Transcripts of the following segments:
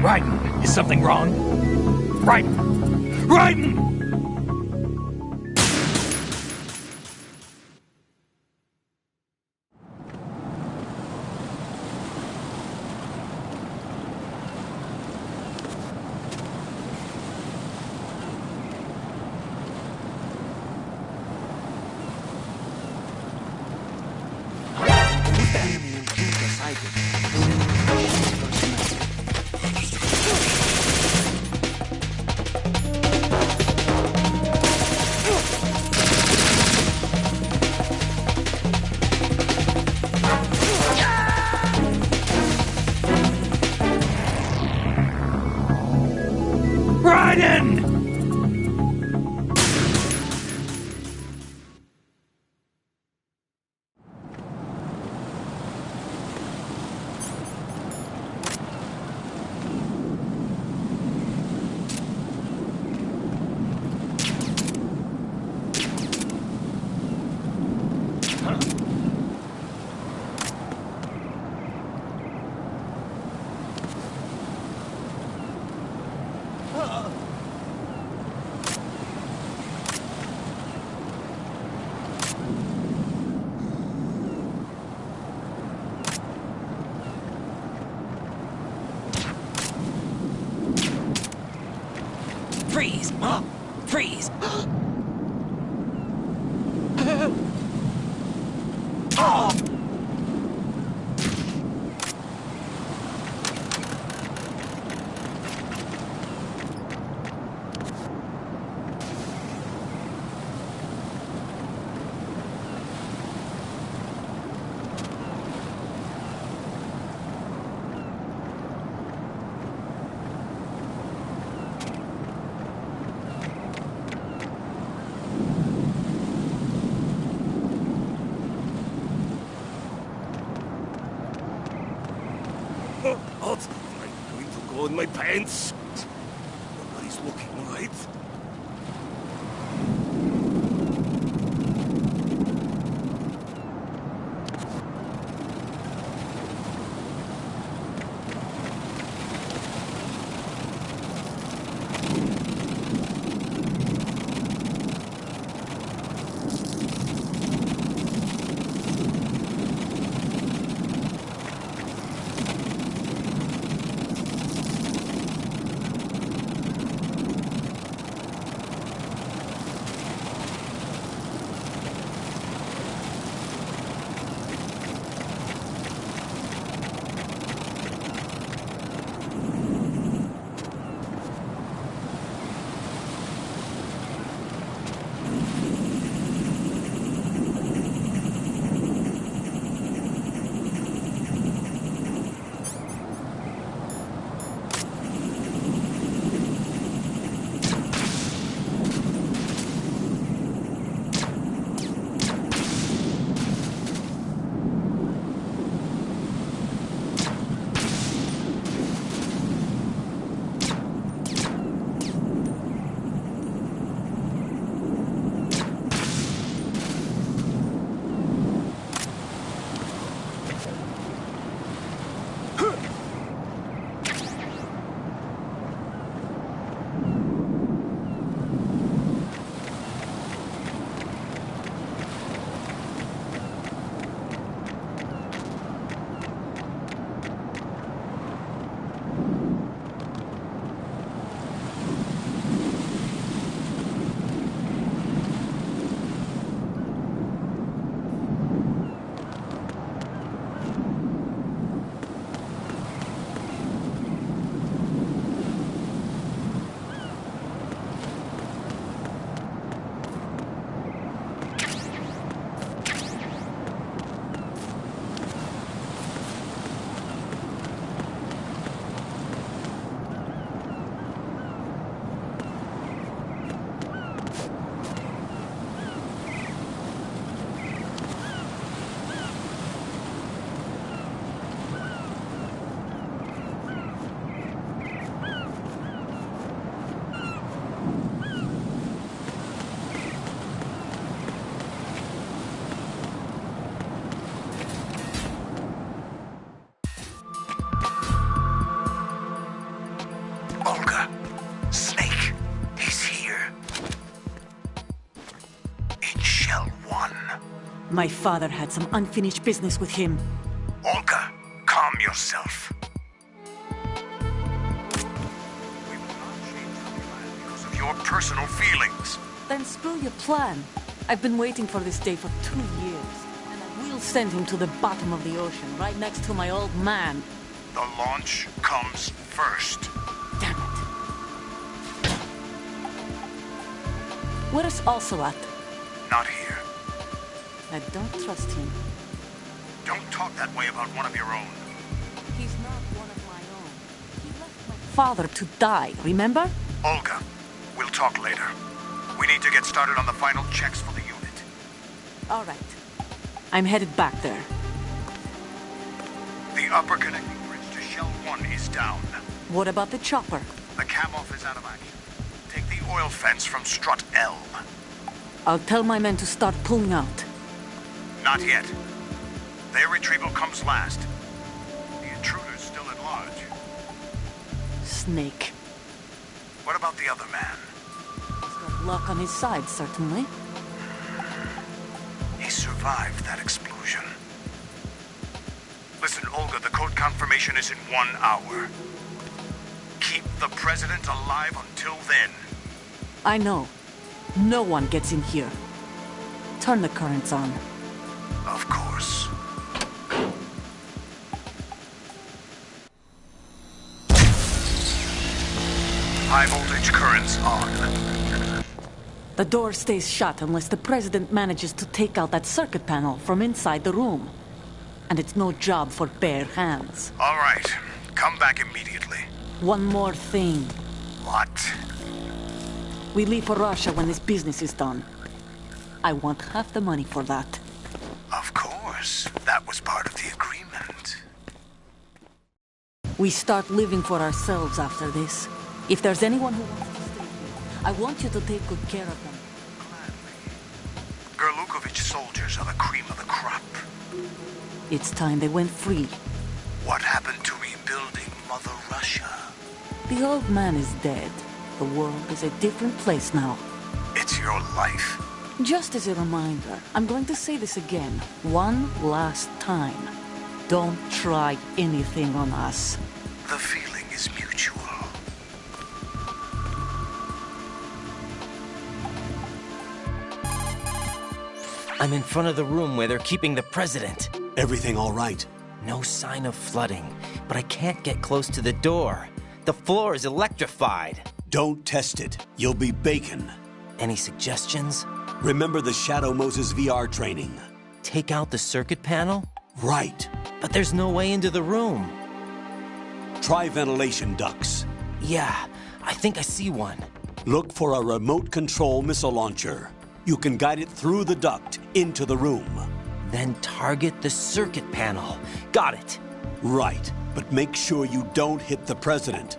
Raiden, is something wrong? Raiden! Raiden! Raiden! Freeze! Freeze! What? I'm going to go in my pants. Nobody's looking, right? My father had some unfinished business with him. Olga, calm yourself. We will not change the plan because of your personal feelings. Then screw your plan. I've been waiting for this day for 2 years. And I will send him to the bottom of the ocean, right next to my old man. The launch comes first. Damn it. Where is Ocelot? Not here. I don't trust him. Don't talk that way about one of your own. He's not one of my own. He left my father to die, remember? Olga, we'll talk later. We need to get started on the final checks for the unit. All right. I'm headed back there. The upper connecting bridge to Shell 1 is down. What about the chopper? The cam-off is out of action. Take the oil fence from strut L. I'll tell my men to start pulling out. Not yet. Their retrieval comes last. The intruder's still at large. Snake. What about the other man? He's got luck on his side, certainly. He survived that explosion. Listen, Olga, the code confirmation is in 1 hour. Keep the president alive until then. I know. No one gets in here. Turn the currents on. Of course. High voltage currents on. The door stays shut unless the president manages to take out that circuit panel from inside the room. And it's no job for bare hands. All right. Come back immediately. One more thing. What? We leave for Russia when this business is done. I want half the money for that. Of course. That was part of the agreement. We start living for ourselves after this. If there's anyone who wants to stay here, I want you to take good care of them. Gladly. Gurlukovich soldiers are the cream of the crop. It's time they went free. What happened to rebuilding Mother Russia? The old man is dead. The world is a different place now. It's your life. Just as a reminder, I'm going to say this again, one last time. Don't try anything on us. The feeling is mutual. I'm in front of the room where they're keeping the president. Everything all right? No sign of flooding, but I can't get close to the door. The floor is electrified. Don't test it. You'll be bacon. Any suggestions? Remember the Shadow Moses VR training? Take out the circuit panel? Right. But there's no way into the room. Try ventilation ducts. Yeah, I think I see one. Look for a remote control missile launcher. You can guide it through the duct into the room. Then target the circuit panel. Got it. Right, but make sure you don't hit the president.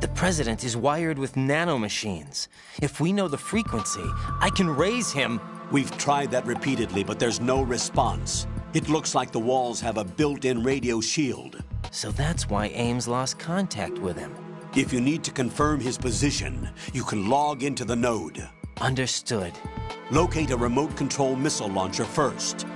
The president is wired with nanomachines. If we know the frequency, I can raise him. We've tried that repeatedly, but there's no response. It looks like the walls have a built-in radio shield. So that's why Ames lost contact with him. If you need to confirm his position, you can log into the node. Understood. Locate a remote control missile launcher first.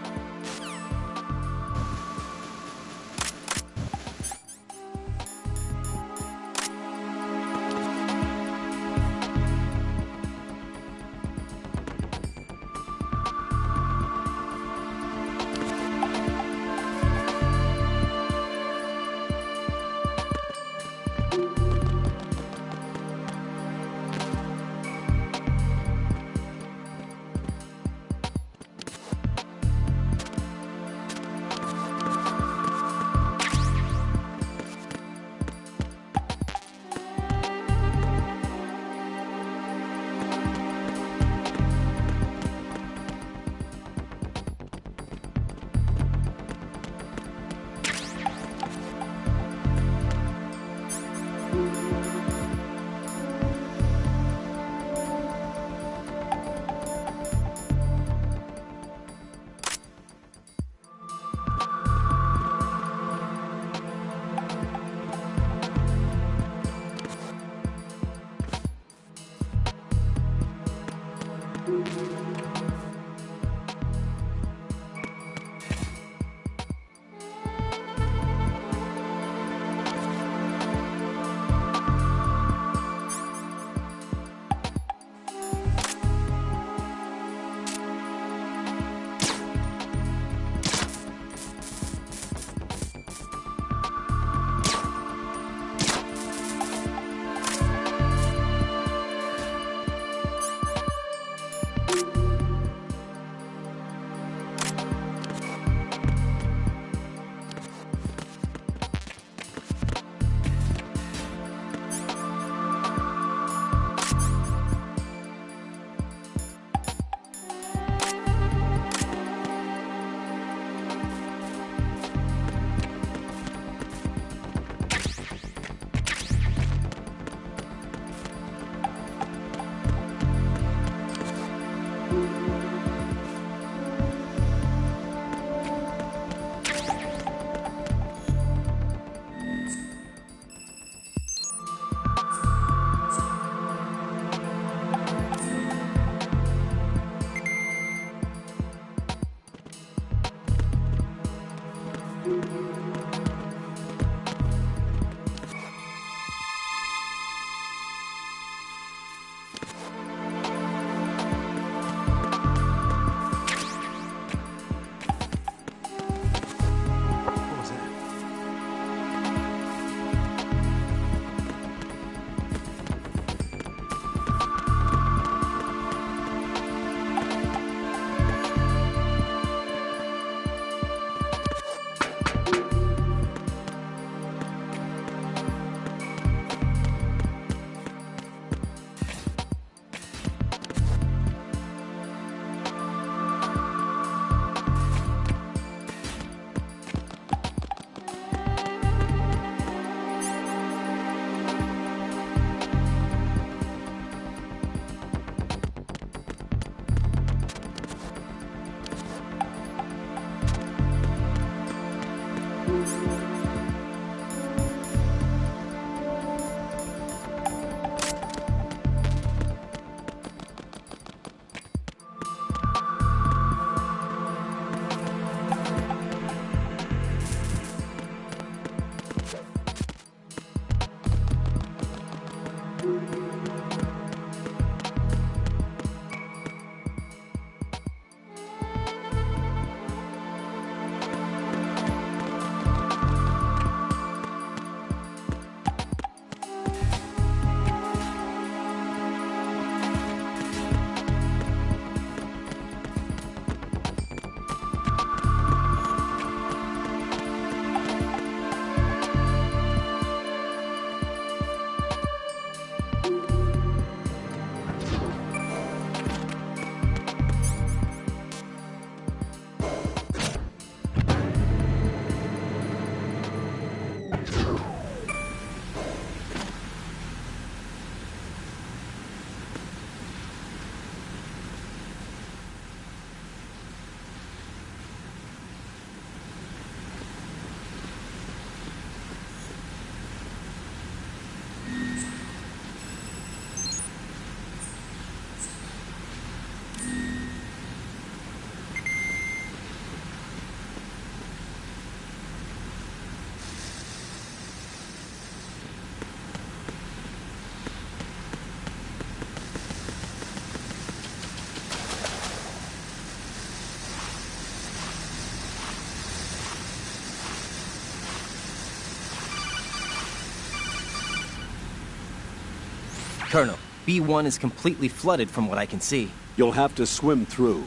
Colonel, B1 is completely flooded from what I can see. You'll have to swim through.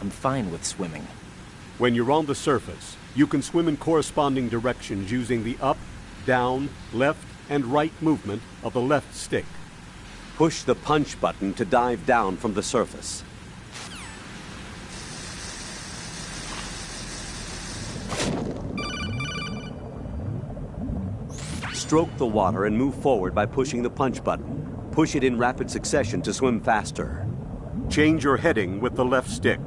I'm fine with swimming. When you're on the surface, you can swim in corresponding directions using the up, down, left, and right movement of the left stick. Push the punch button to dive down from the surface. Stroke the water and move forward by pushing the punch button. Push it in rapid succession to swim faster. Change your heading with the left stick.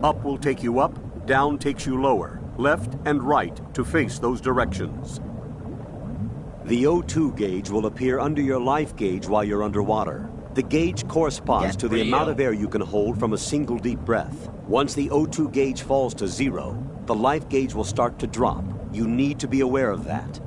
Up will take you up, down takes you lower, left and right to face those directions. The O2 gauge will appear under your life gauge while you're underwater. The gauge corresponds to the amount of air you can hold from a single deep breath. Once the O2 gauge falls to 0, the life gauge will start to drop. You need to be aware of that.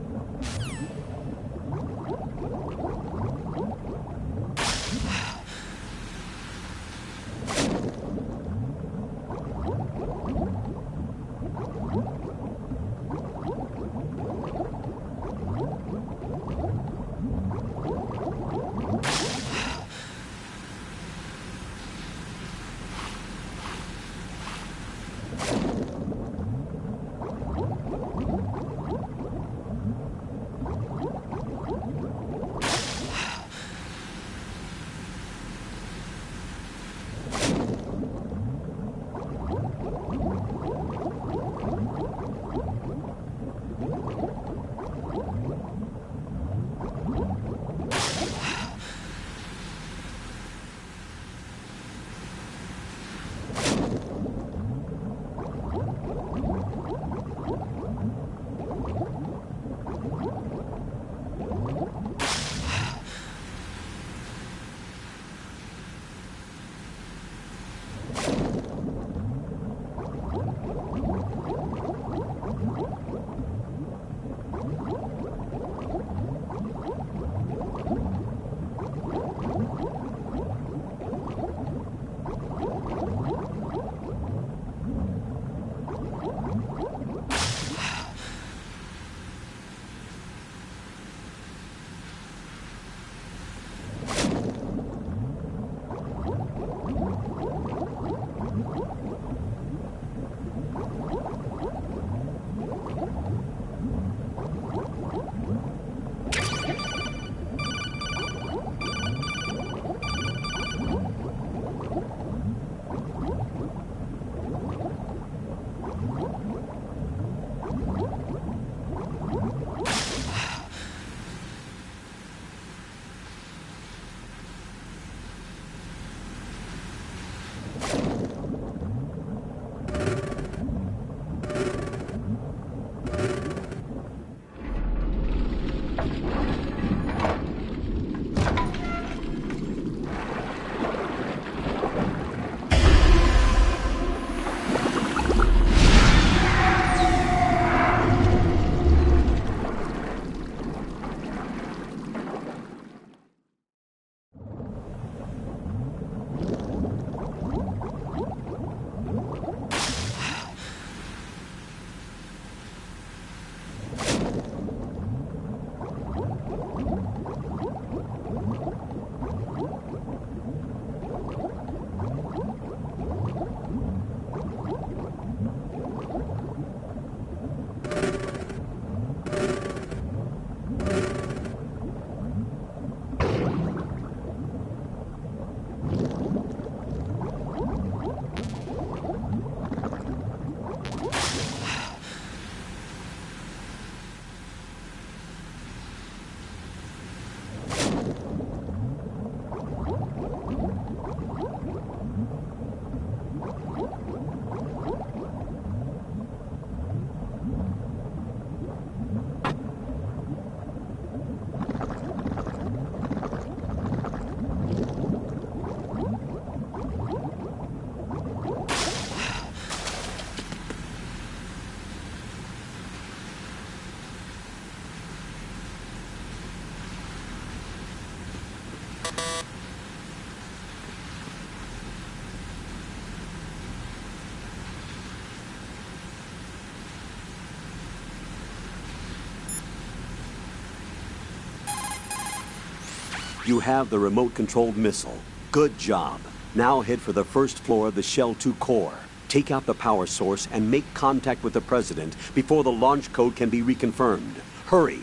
You have the remote-controlled missile. Good job. Now head for the first floor of the Shell 2 core. Take out the power source and make contact with the President before the launch code can be reconfirmed. Hurry!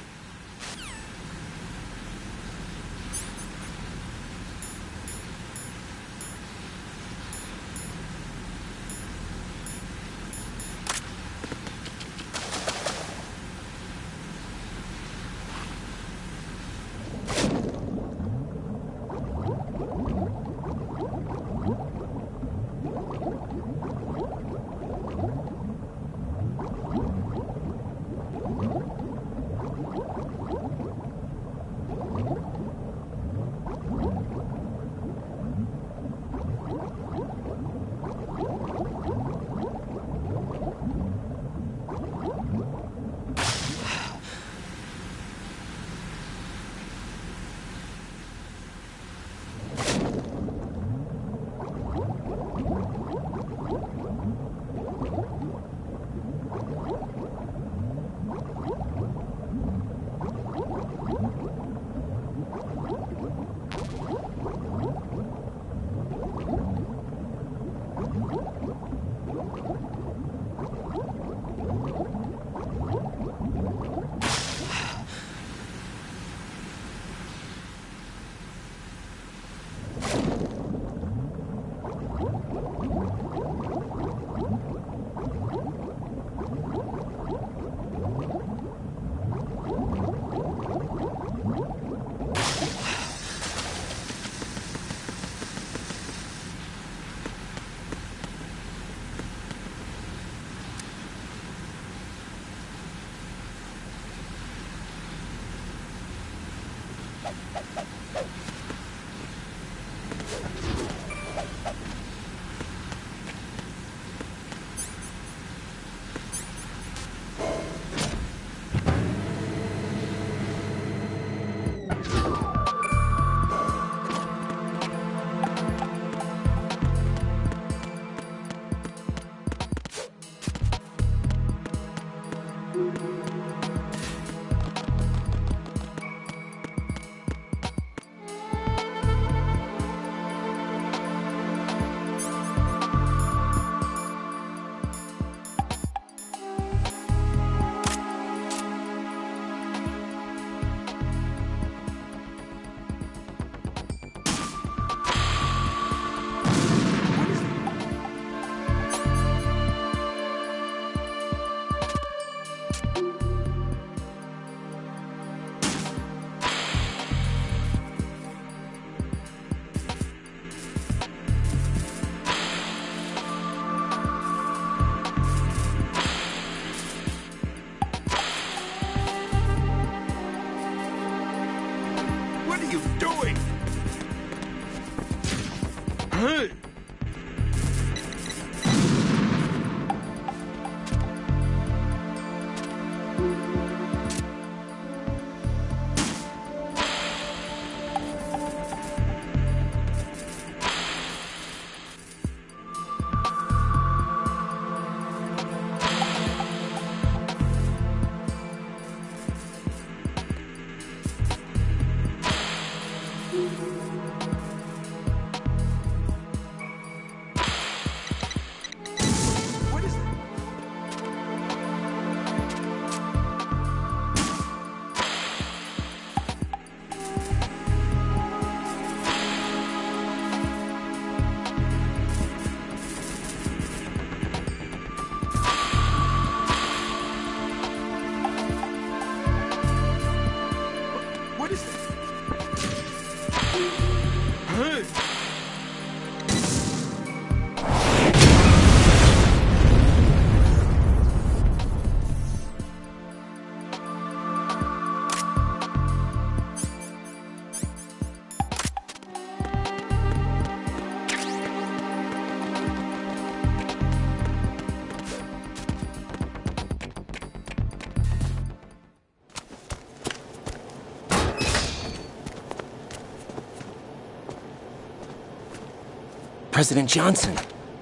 President Johnson.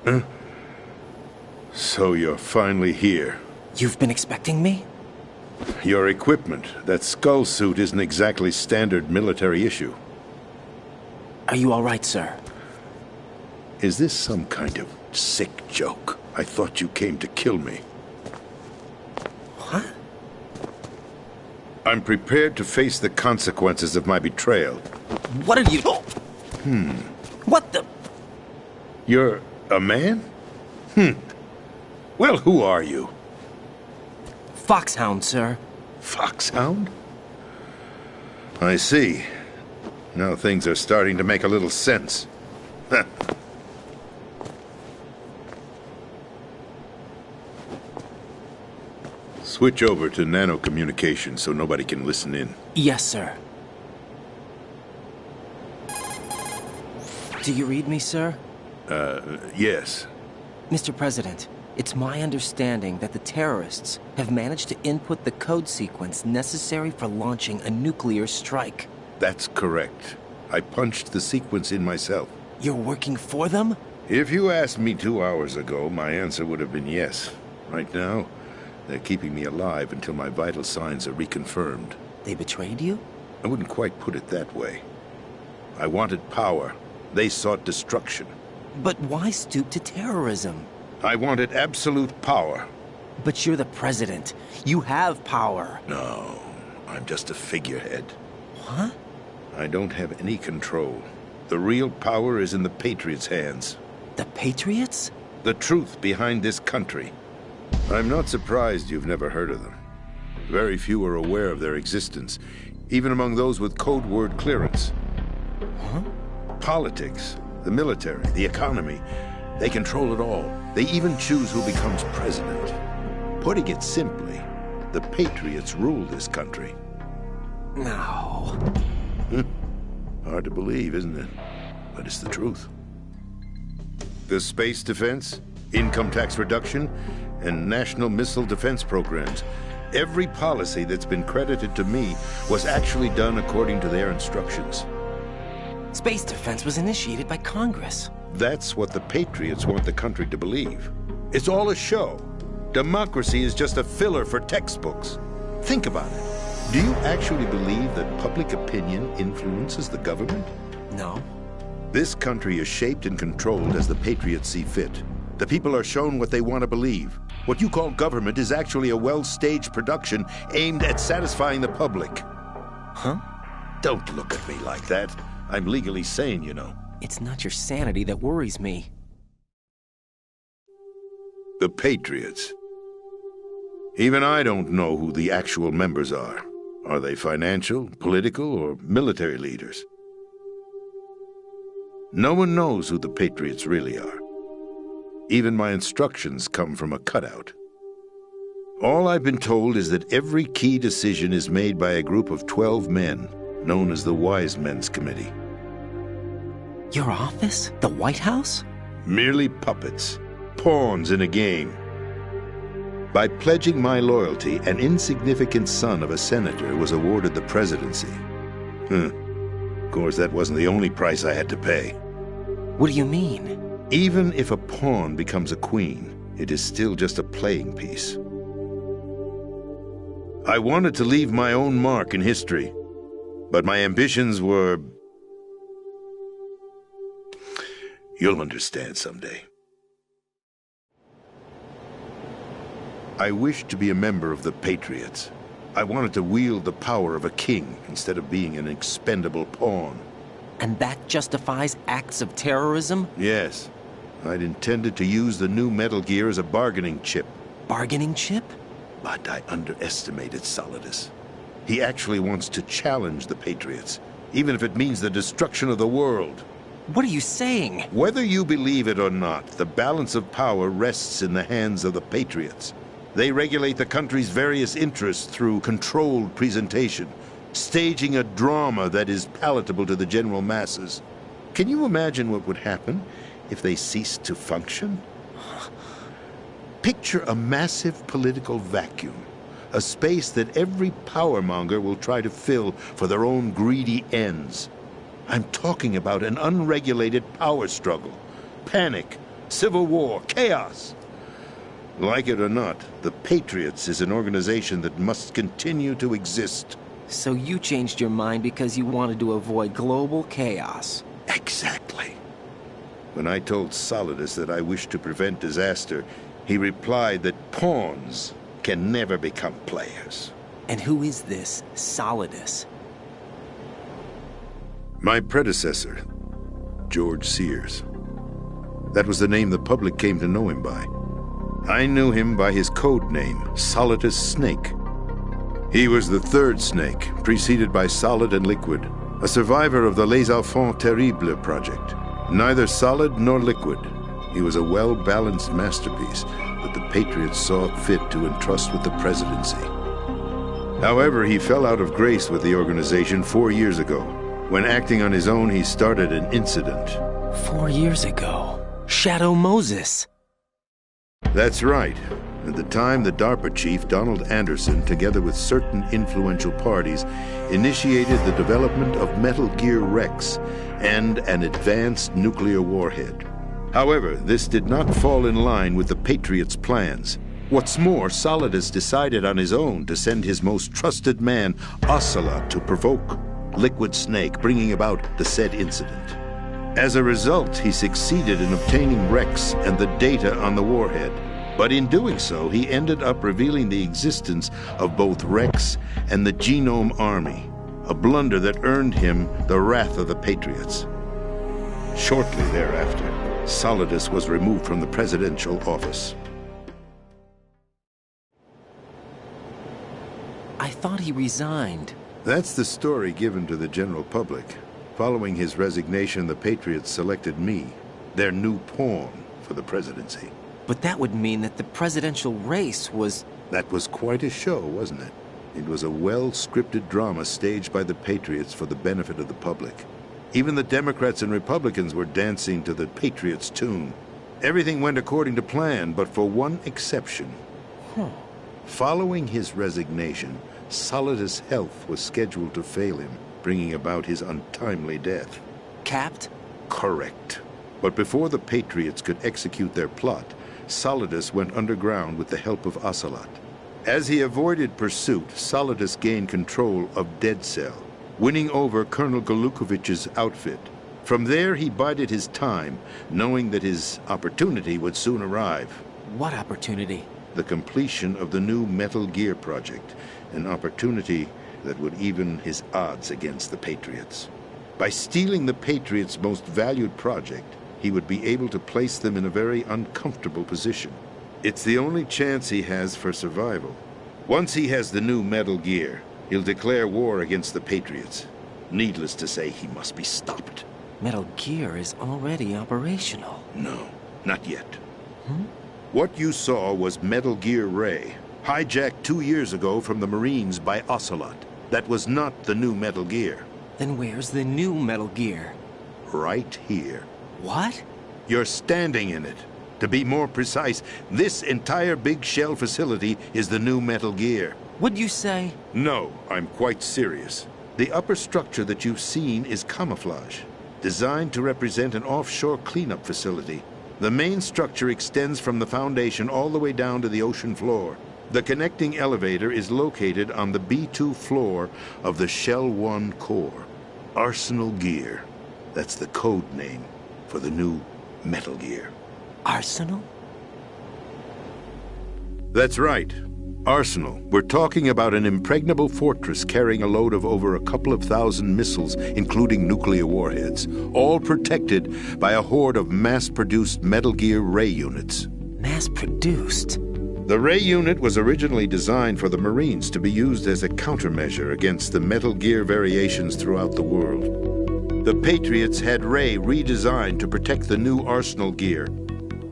Huh? So you're finally here. You've been expecting me? Your equipment, that skull suit, isn't exactly standard military issue. Are you all right, sir? Is this some kind of sick joke? I thought you came to kill me. What? I'm prepared to face the consequences of my betrayal. What are you... What the... You're a man? Well, who are you? Foxhound, sir. Foxhound? I see. Now things are starting to make a little sense. Switch over to nano-communication so nobody can listen in. Yes, sir. Do you read me, sir? Yes. Mr. President, it's my understanding that the terrorists have managed to input the code sequence necessary for launching a nuclear strike. That's correct. I punched the sequence in myself. You're working for them? If you asked me 2 hours ago, my answer would have been yes. Right now, they're keeping me alive until my vital signs are reconfirmed. They betrayed you? I wouldn't quite put it that way. I wanted power. They sought destruction. But why stoop to terrorism? I wanted absolute power. But you're the president. You have power. No, I'm just a figurehead. What? I don't have any control. The real power is in the Patriots' hands. The Patriots? The truth behind this country. I'm not surprised you've never heard of them. Very few are aware of their existence, even among those with code word clearance. Huh? Politics, the military, the economy, they control it all. They even choose who becomes president. Putting it simply, the Patriots rule this country. No. Hard to believe, isn't it? But it's the truth. The space defense, income tax reduction, and national missile defense programs. Every policy that's been credited to me was actually done according to their instructions. Space defense was initiated by Congress. That's what the Patriots want the country to believe. It's all a show. Democracy is just a filler for textbooks. Think about it. Do you actually believe that public opinion influences the government? No. This country is shaped and controlled as the Patriots see fit. The people are shown what they want to believe. What you call government is actually a well-staged production aimed at satisfying the public. Huh? Don't look at me like that. I'm legally sane, you know. It's not your sanity that worries me. The Patriots. Even I don't know who the actual members are. Are they financial, political, or military leaders? No one knows who the Patriots really are. Even my instructions come from a cutout. All I've been told is that every key decision is made by a group of 12 men, known as the Wise Men's Committee. Your office? The White House? Merely puppets, pawns in a game. By pledging my loyalty, an insignificant son of a senator was awarded the presidency. Of course, that wasn't the only price I had to pay. What do you mean? Even if a pawn becomes a queen, it is still just a playing piece. I wanted to leave my own mark in history, but my ambitions were... You'll understand someday. I wished to be a member of the Patriots. I wanted to wield the power of a king instead of being an expendable pawn. And that justifies acts of terrorism? Yes. I'd intended to use the new Metal Gear as a bargaining chip. Bargaining chip? But I underestimated Solidus. He actually wants to challenge the Patriots, even if it means the destruction of the world. What are you saying? Whether you believe it or not, the balance of power rests in the hands of the Patriots. They regulate the country's various interests through controlled presentation, staging a drama that is palatable to the general masses. Can you imagine what would happen if they ceased to function? Picture a massive political vacuum, a space that every powermonger will try to fill for their own greedy ends. I'm talking about an unregulated power struggle, panic, civil war, chaos. Like it or not, the Patriots is an organization that must continue to exist. So you changed your mind because you wanted to avoid global chaos. Exactly. When I told Solidus that I wished to prevent disaster, he replied that pawns can never become players. And who is this Solidus? My predecessor, George Sears. That was the name the public came to know him by. I knew him by his code name, Solidus Snake. He was the third snake, preceded by Solid and Liquid, a survivor of the Les Enfants Terribles project. Neither solid nor liquid, he was a well-balanced masterpiece that the Patriots saw fit to entrust with the presidency. However, he fell out of grace with the organization 4 years ago. When acting on his own, he started an incident. 4 years ago. Shadow Moses. That's right. At the time, the DARPA chief, Donald Anderson, together with certain influential parties, initiated the development of Metal Gear Rex and an advanced nuclear warhead. However, this did not fall in line with the Patriots' plans. What's more, Solidus decided on his own to send his most trusted man, Ocelot, to provoke Liquid Snake, bringing about the said incident. As a result, he succeeded in obtaining Rex and the data on the warhead. But in doing so, he ended up revealing the existence of both Rex and the Genome Army, a blunder that earned him the wrath of the Patriots. Shortly thereafter, Solidus was removed from the presidential office. I thought he resigned. That's the story given to the general public. Following his resignation, the Patriots selected me, their new pawn, for the presidency. But that would mean that the presidential race was... That was quite a show, wasn't it? It was a well-scripted drama staged by the Patriots for the benefit of the public. Even the Democrats and Republicans were dancing to the Patriots' tune. Everything went according to plan, but for one exception. Following his resignation, Solidus' health was scheduled to fail him, bringing about his untimely death. Capped? Correct. But before the Patriots could execute their plot, Solidus went underground with the help of Ocelot. As he avoided pursuit, Solidus gained control of Dead Cell, winning over Colonel Golukovich's outfit. From there, he bided his time, knowing that his opportunity would soon arrive. What opportunity? The completion of the new Metal Gear project, an opportunity that would even his odds against the Patriots. By stealing the Patriots' most valued project, he would be able to place them in a very uncomfortable position. It's the only chance he has for survival. Once he has the new Metal Gear, he'll declare war against the Patriots. Needless to say, he must be stopped. Metal Gear is already operational. No, not yet. What you saw was Metal Gear Ray, hijacked 2 years ago from the Marines by Ocelot. That was not the new Metal Gear. Then where's the new Metal Gear? Right here. What? You're standing in it. To be more precise, this entire big shell facility is the new Metal Gear. What'd you say? No, I'm quite serious. The upper structure that you've seen is camouflage, designed to represent an offshore cleanup facility. The main structure extends from the foundation all the way down to the ocean floor. The connecting elevator is located on the B2 floor of the Shell 1 core. Arsenal Gear. That's the code name for the new Metal Gear. Arsenal? That's right. Arsenal. We're talking about an impregnable fortress carrying a load of over a couple of thousand missiles, including nuclear warheads, all protected by a horde of mass-produced Metal Gear Ray units. Mass-produced? The Ray unit was originally designed for the Marines to be used as a countermeasure against the Metal Gear variations throughout the world. The Patriots had Ray redesigned to protect the new Arsenal Gear.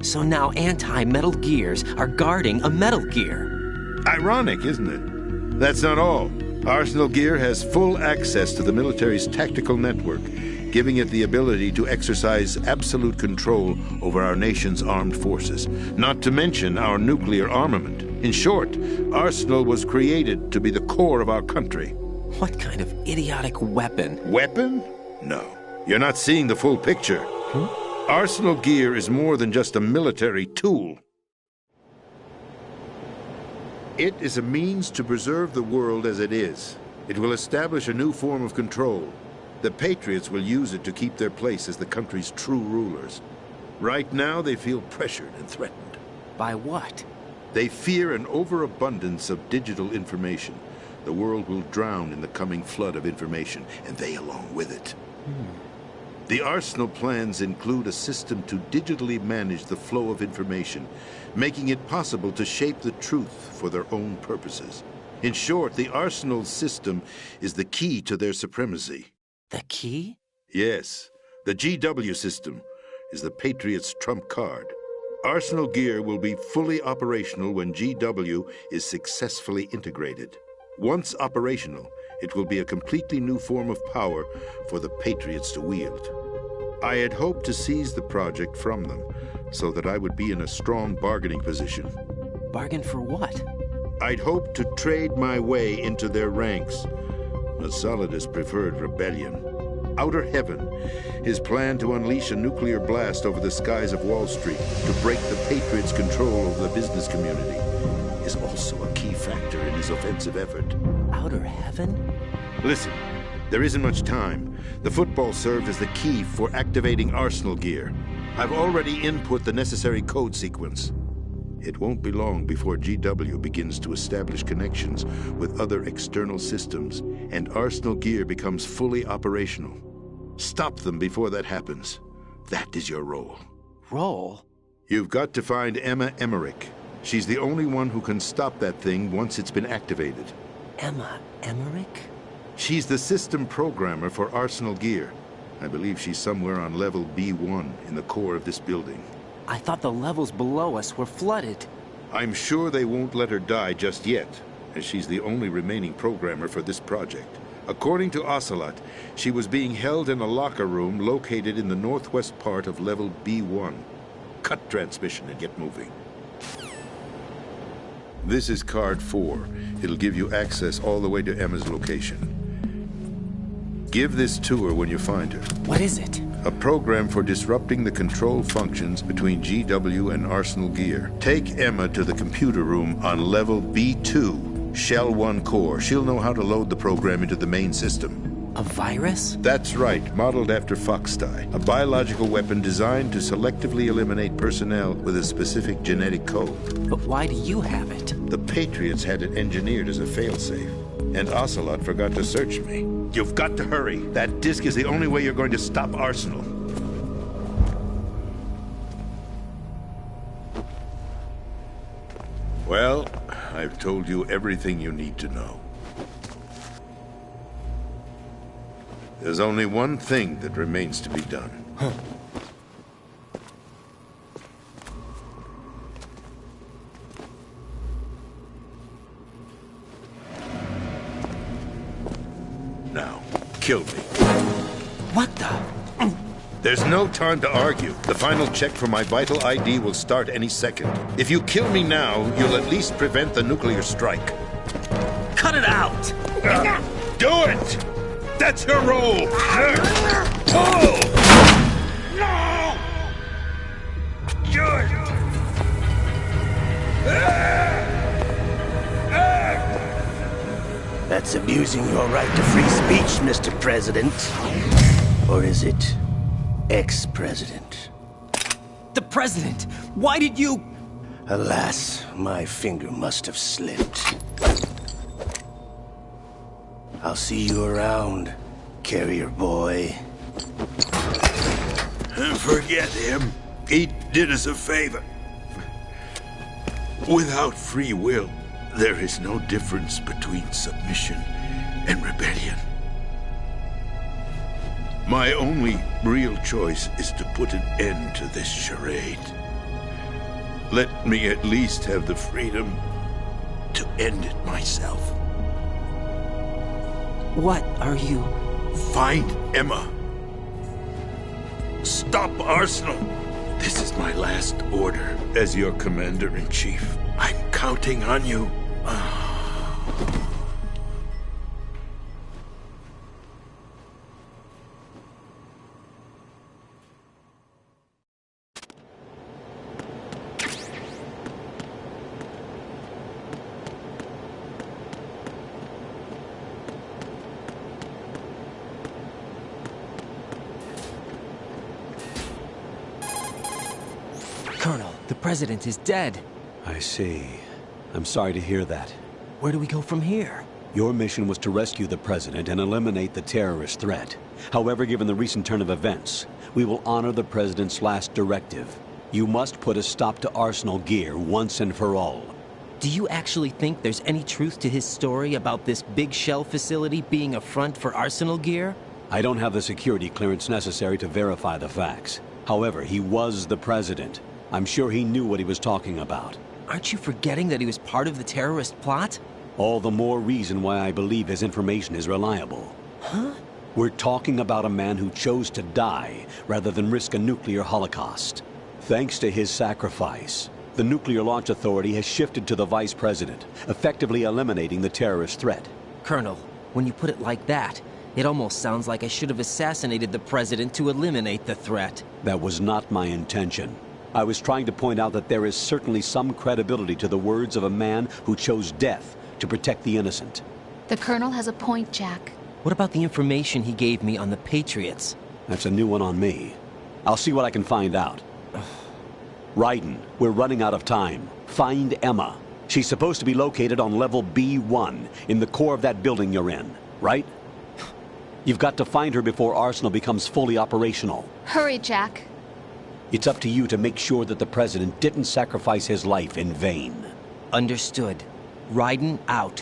So now anti-Metal Gears are guarding a Metal Gear. Ironic, isn't it? That's not all. Arsenal Gear has full access to the military's tactical network, giving it the ability to exercise absolute control over our nation's armed forces, not to mention our nuclear armament. In short, Arsenal was created to be the core of our country. What kind of idiotic weapon? Weapon? No. You're not seeing the full picture. Arsenal Gear is more than just a military tool. It is a means to preserve the world as it is. It will establish a new form of control. The Patriots will use it to keep their place as the country's true rulers. Right now, they feel pressured and threatened. By what? They fear an overabundance of digital information. The world will drown in the coming flood of information, and they along with it. The Arsenal plans include a system to digitally manage the flow of information, making it possible to shape the truth for their own purposes. In short, the Arsenal system is the key to their supremacy. The key? Yes, the GW system is the Patriots' trump card. Arsenal gear will be fully operational when GW is successfully integrated. Once operational, it will be a completely new form of power for the Patriots to wield. I had hoped to seize the project from them, so that I would be in a strong bargaining position. Bargain for what? I'd hoped to trade my way into their ranks. Solidus preferred rebellion. Outer Heaven, his plan to unleash a nuclear blast over the skies of Wall Street to break the Patriots' control over the business community, is also a key factor in his offensive effort. Outer Heaven? Listen, there isn't much time. The football served as the key for activating Arsenal gear. I've already input the necessary code sequence. It won't be long before GW begins to establish connections with other external systems, and Arsenal gear becomes fully operational. Stop them before that happens. That is your role. Role? You've got to find Emma Emmerich. She's the only one who can stop that thing once it's been activated. Emma Emmerich? She's the system programmer for Arsenal gear. I believe she's somewhere on level B1 in the core of this building. I thought the levels below us were flooded. I'm sure they won't let her die just yet, as she's the only remaining programmer for this project. According to Ocelot, she was being held in a locker room located in the northwest part of level B1. Cut transmission and get moving. This is card 4. It'll give you access all the way to Emma's location. Give this to her when you find her. What is it? A program for disrupting the control functions between GW and Arsenal gear. Take Emma to the computer room on level B2, Shell 1 core. She'll know how to load the program into the main system. A virus? That's right, modeled after Foxdie. A biological weapon designed to selectively eliminate personnel with a specific genetic code. But why do you have it? The Patriots had it engineered as a failsafe, and Ocelot forgot to search me. You've got to hurry. That disk is the only way you're going to stop Arsenal. Well, I've told you everything you need to know. There's only one thing that remains to be done. Now, kill me. What the? There's no time to argue. The final check for my vital ID will start any second. If you kill me now, you'll at least prevent the nuclear strike. Cut it out! Do it! That's your role! Oh! No! Do it! That's abusing your right to free speech, Mr. President. Or is it ex-president? The president! Why did you... Alas, my finger must have slipped. I'll see you around, carrier boy. Forget him. He did us a favor. Without free will, there is no difference between submission and rebellion. My only real choice is to put an end to this charade. Let me at least have the freedom to end it myself. What are you... Find Emma. Stop Arsenal. This is my last order as your commander-in-chief. I'm counting on you. The president is dead. I see. I'm sorry to hear that. Where do we go from here? Your mission was to rescue the president and eliminate the terrorist threat. However, given the recent turn of events, we will honor the president's last directive. You must put a stop to Arsenal Gear once and for all. Do you actually think there's any truth to his story about this big shell facility being a front for Arsenal Gear? I don't have the security clearance necessary to verify the facts. However, he was the president. I'm sure he knew what he was talking about. Aren't you forgetting that he was part of the terrorist plot? All the more reason why I believe his information is reliable. Huh? We're talking about a man who chose to die rather than risk a nuclear holocaust. Thanks to his sacrifice, the Nuclear Launch Authority has shifted to the vice president, effectively eliminating the terrorist threat. Colonel, when you put it like that, it almost sounds like I should have assassinated the president to eliminate the threat. That was not my intention. I was trying to point out that there is certainly some credibility to the words of a man who chose death to protect the innocent. The Colonel has a point, Jack. What about the information he gave me on the Patriots? That's a new one on me. I'll see what I can find out. Raiden, we're running out of time. Find Emma. She's supposed to be located on level B1, in the core of that building you're in, right? You've got to find her before Arsenal becomes fully operational. Hurry, Jack. It's up to you to make sure that the president didn't sacrifice his life in vain. Understood. Raiden out.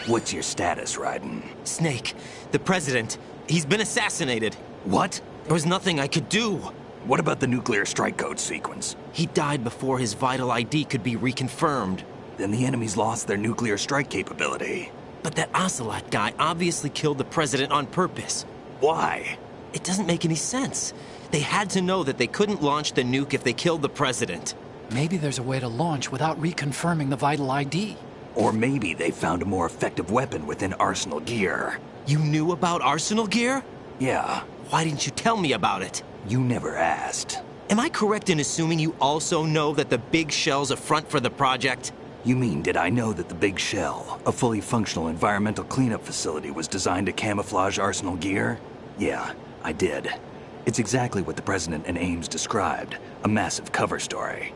What's your status, Raiden? Snake, the president, he's been assassinated. What? There was nothing I could do. What about the nuclear strike code sequence? He died before his vital ID could be reconfirmed. Then the enemy's lost their nuclear strike capability. But that Ocelot guy obviously killed the president on purpose. Why? It doesn't make any sense. They had to know that they couldn't launch the nuke if they killed the president. Maybe there's a way to launch without reconfirming the vital ID. Or maybe they found a more effective weapon within Arsenal Gear. You knew about Arsenal Gear? Yeah. Why didn't you tell me about it? You never asked. Am I correct in assuming you also know that the Big Shell's a front for the project? You mean, did I know that the Big Shell, a fully functional environmental cleanup facility, was designed to camouflage Arsenal Gear? Yeah, I did. It's exactly what the President and Ames described, a massive cover story.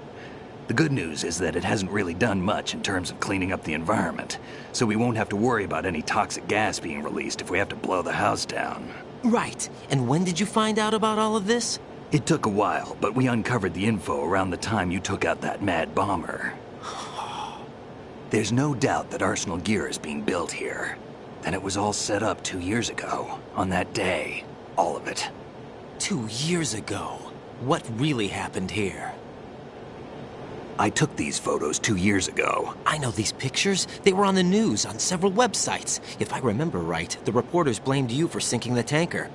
The good news is that it hasn't really done much in terms of cleaning up the environment, so we won't have to worry about any toxic gas being released if we have to blow the house down. Right. And when did you find out about all of this? It took a while, but we uncovered the info around the time you took out that mad bomber. There's no doubt that Arsenal Gear is being built here. And it was all set up 2 years ago, on that day. All of it. 2 years ago? What really happened here? I took these photos 2 years ago. I know these pictures. They were on the news, on several websites. If I remember right, the reporters blamed you for sinking the tanker.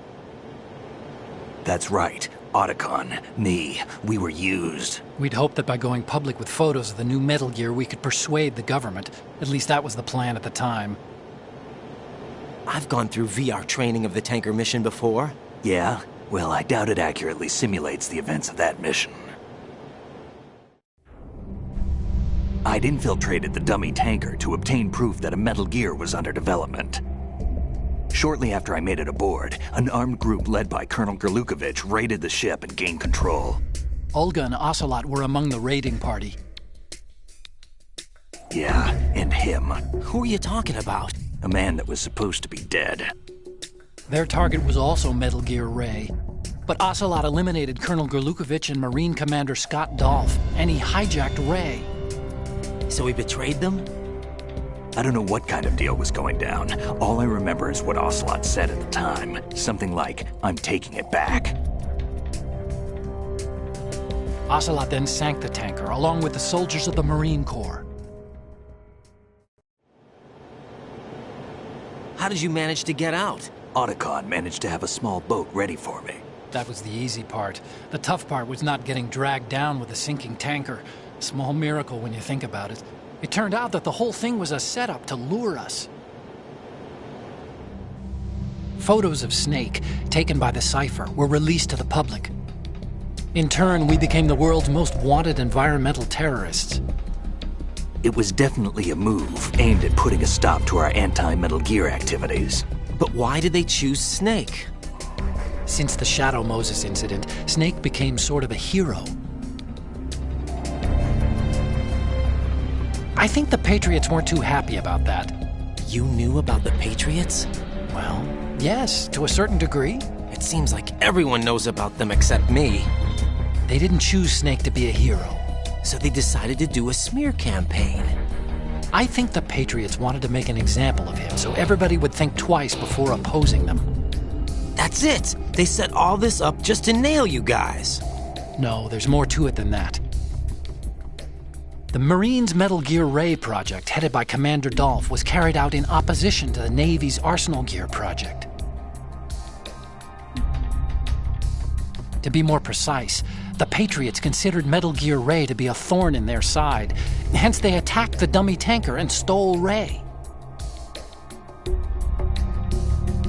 That's right. Otacon, me, we were used. We'd hoped that by going public with photos of the new Metal Gear, we could persuade the government. At least that was the plan at the time. I've gone through VR training of the tanker mission before. Yeah? Well, I doubt it accurately simulates the events of that mission. I'd infiltrated the dummy tanker to obtain proof that a Metal Gear was under development. Shortly after I made it aboard, an armed group led by Colonel Gerlukovich raided the ship and gained control. Olga and Ocelot were among the raiding party. Yeah, and him. Who are you talking about? A man that was supposed to be dead. Their target was also Metal Gear Ray. But Ocelot eliminated Colonel Gerlukovich and Marine Commander Scott Dolph, and he hijacked Ray. So he betrayed them? I don't know what kind of deal was going down. All I remember is what Ocelot said at the time. Something like, "I'm taking it back." Ocelot then sank the tanker, along with the soldiers of the Marine Corps. How did you manage to get out? Otacon managed to have a small boat ready for me. That was the easy part. The tough part was not getting dragged down with the sinking tanker. Small miracle when you think about it. It turned out that the whole thing was a setup to lure us. Photos of Snake, taken by the Cypher, were released to the public. In turn, we became the world's most wanted environmental terrorists. It was definitely a move aimed at putting a stop to our anti-Metal Gear activities. But why did they choose Snake? Since the Shadow Moses incident, Snake became sort of a hero. I think the Patriots weren't too happy about that. You knew about the Patriots? Well, yes, to a certain degree. It seems like everyone knows about them except me. They didn't choose Snake to be a hero. So they decided to do a smear campaign. I think the Patriots wanted to make an example of him so everybody would think twice before opposing them. That's it! They set all this up just to nail you guys. No, there's more to it than that. The Marines' Metal Gear Ray project, headed by Commander Dolph, was carried out in opposition to the Navy's Arsenal Gear project. To be more precise, the Patriots considered Metal Gear Ray to be a thorn in their side. Hence, they attacked the dummy tanker and stole Ray.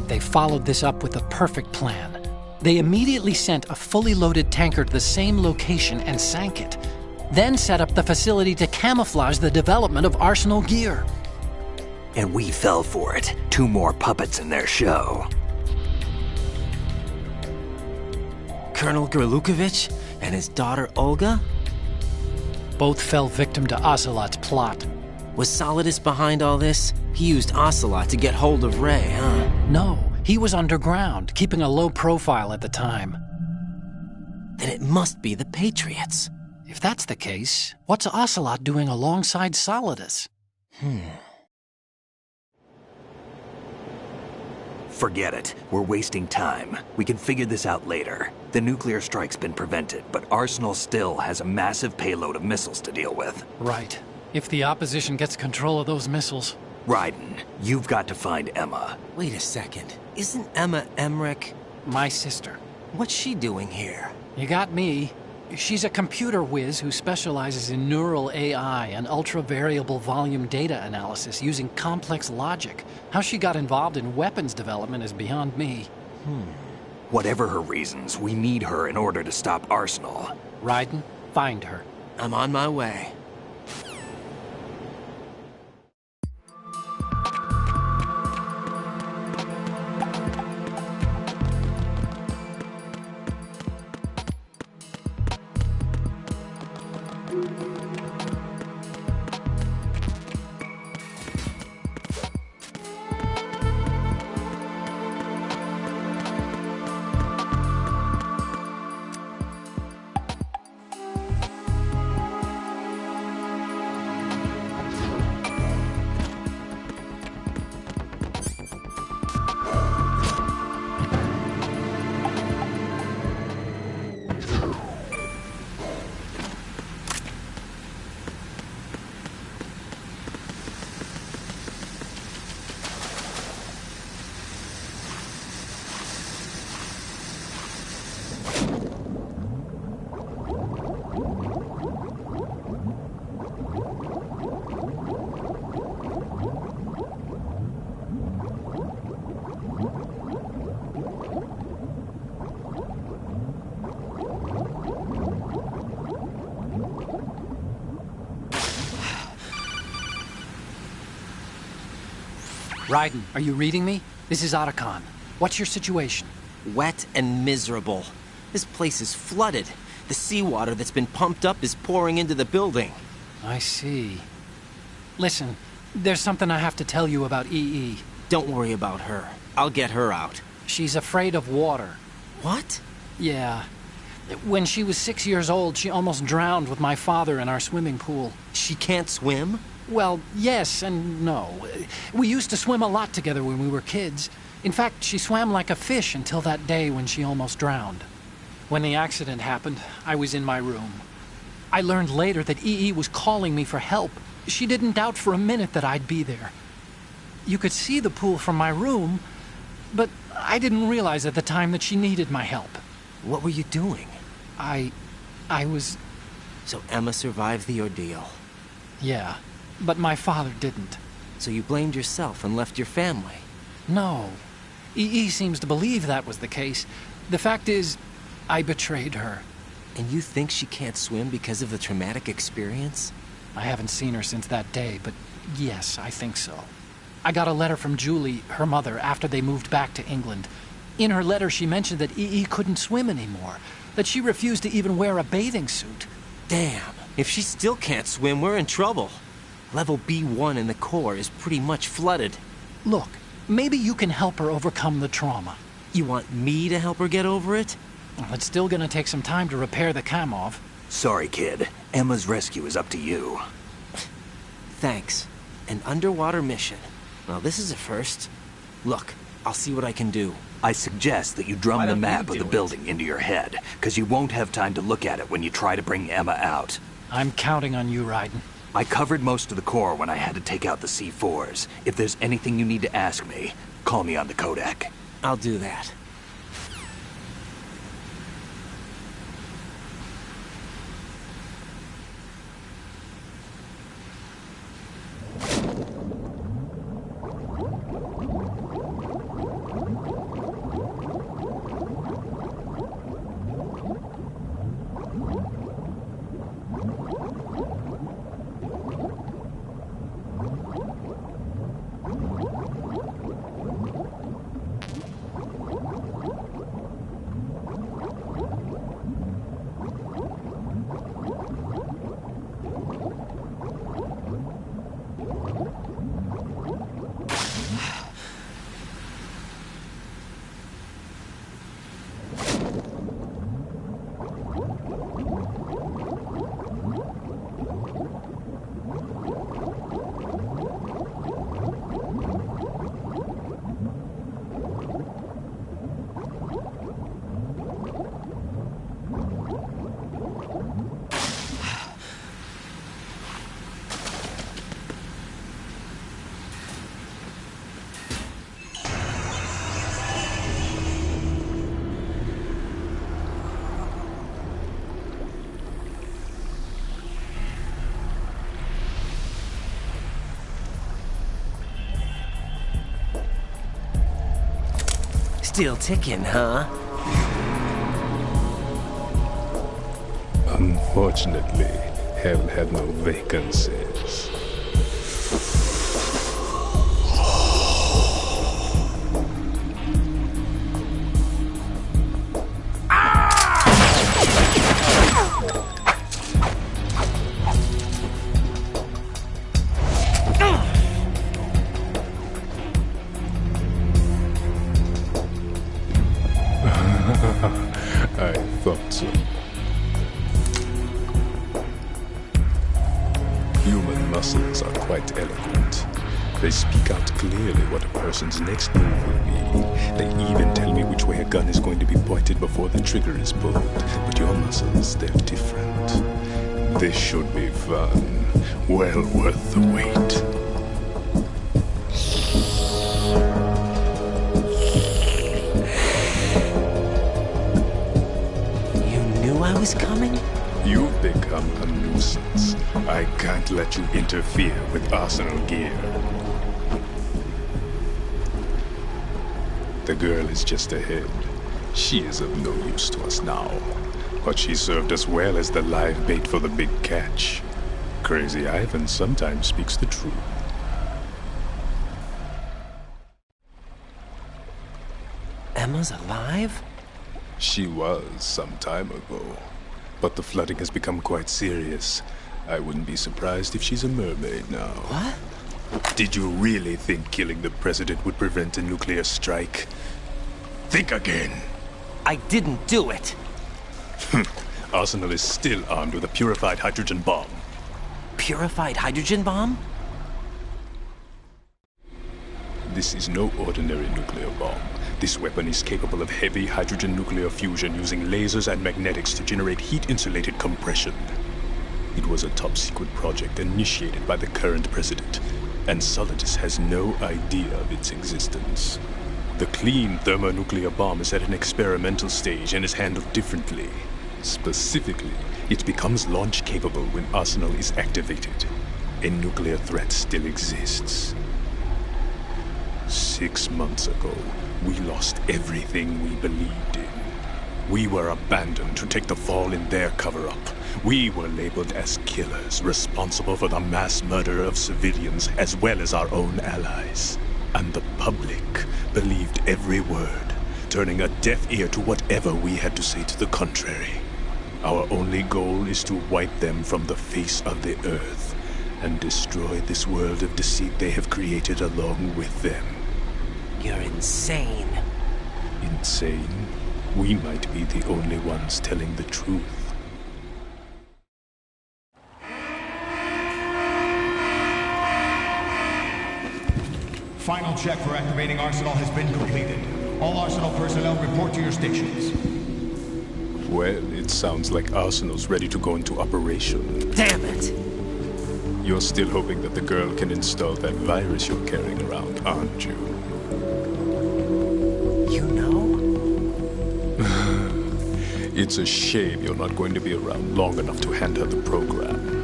They followed this up with a perfect plan. They immediately sent a fully loaded tanker to the same location and sank it. Then set up the facility to camouflage the development of Arsenal Gear. And we fell for it. 2 more puppets in their show. Colonel Gerlukovich and his daughter Olga? Both fell victim to Ocelot's plot. Was Solidus behind all this? He used Ocelot to get hold of Ray, huh? No, he was underground, keeping a low profile at the time. Then it must be the Patriots. If that's the case, what's Ocelot doing alongside Solidus? Forget it. We're wasting time. We can figure this out later. The nuclear strike's been prevented, but Arsenal still has a massive payload of missiles to deal with. Right. If the opposition gets control of those missiles. Raiden, you've got to find Emma. Wait a second. Isn't Emma Emmerich? My sister. What's she doing here? You got me. She's a computer whiz who specializes in neural AI and ultra-variable volume data analysis using complex logic. How she got involved in weapons development is beyond me. Whatever her reasons, we need her in order to stop Arsenal. Raiden, find her. I'm on my way. Raiden, are you reading me? This is Otacon. What's your situation? Wet and miserable. This place is flooded. The seawater that's been pumped up is pouring into the building. I see. Listen, there's something I have to tell you about EE. Don't worry about her. I'll get her out. She's afraid of water. What? Yeah. When she was 6 years old, she almost drowned with my father in our swimming pool. She can't swim? Well, yes and no. We used to swim a lot together when we were kids. In fact, she swam like a fish until that day when she almost drowned. When the accident happened, I was in my room. I learned later that EE was calling me for help. She didn't doubt for a minute that I'd be there. You could see the pool from my room, but I didn't realize at the time that she needed my help. What were you doing? I was... So Emma survived the ordeal. Yeah, but my father didn't. So you blamed yourself and left your family? No. EE seems to believe that was the case. The fact is, I betrayed her. And you think she can't swim because of the traumatic experience? I haven't seen her since that day, but yes, I think so. I got a letter from Julie, her mother, after they moved back to England. In her letter, she mentioned that EE couldn't swim anymore, that she refused to even wear a bathing suit. Damn, if she still can't swim, we're in trouble. Level B1 in the core is pretty much flooded. Look, maybe you can help her overcome the trauma. You want me to help her get over it? Well, it's still gonna take some time to repair the Kamov. Sorry, kid. Emma's rescue is up to you. Thanks. An underwater mission. Well, this is a first. Look, I'll see what I can do. I suggest that you drum the map of the building into your head, because you won't have time to look at it when you try to bring Emma out. I'm counting on you, Raiden. I covered most of the core when I had to take out the C4s. If there's anything you need to ask me, call me on the Kodak. I'll do that. Still ticking, huh? Unfortunately, hell had no vacancies. I thought so. Human muscles are quite eloquent. They speak out clearly what a person's next move will be. They even tell me which way a gun is going to be pointed before the trigger is pulled. But your muscles, they're different. This should be fun. Well worth the wait. I was coming? You've become a nuisance. I can't let you interfere with Arsenal gear. The girl is just ahead. She is of no use to us now. But she served us well as the live bait for the big catch. Crazy Ivan sometimes speaks the truth. Emma's alive? She was some time ago. But the flooding has become quite serious. I wouldn't be surprised if she's a mermaid now. What? Did you really think killing the president would prevent a nuclear strike? Think again. I didn't do it. Arsenal is still armed with a purified hydrogen bomb. Purified hydrogen bomb? This is no ordinary nuclear bomb. This weapon is capable of heavy hydrogen nuclear fusion using lasers and magnetics to generate heat-insulated compression. It was a top-secret project initiated by the current president, and Solidus has no idea of its existence. The clean thermonuclear bomb is at an experimental stage and is handled differently. Specifically, it becomes launch-capable when Arsenal is activated. A nuclear threat still exists. 6 months ago, we lost everything we believed in. We were abandoned to take the fall in their cover-up. We were labeled as killers, responsible for the mass murder of civilians as well as our own allies. And the public believed every word. turning a deaf ear to whatever we had to say to the contrary. Our only goal is to wipe them from the face of the earth and destroy this world of deceit they have created along with them. You're insane. Insane? We might be the only ones telling the truth. Final check for activating Arsenal has been completed. All Arsenal personnel report to your stations. Well, it sounds like Arsenal's ready to go into operation. Damn it! You're still hoping that the girl can install that virus you're carrying around, aren't you? You know? It's a shame you're not going to be around long enough to hand her the program.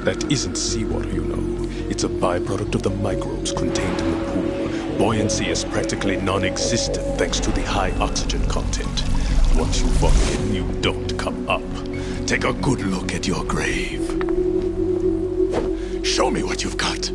That isn't seawater, you know. It's a byproduct of the microbes contained in the pool. Buoyancy is practically non-existent thanks to the high oxygen content. Once you fall in, you don't come up. Take a good look at your grave. Show me what you've got.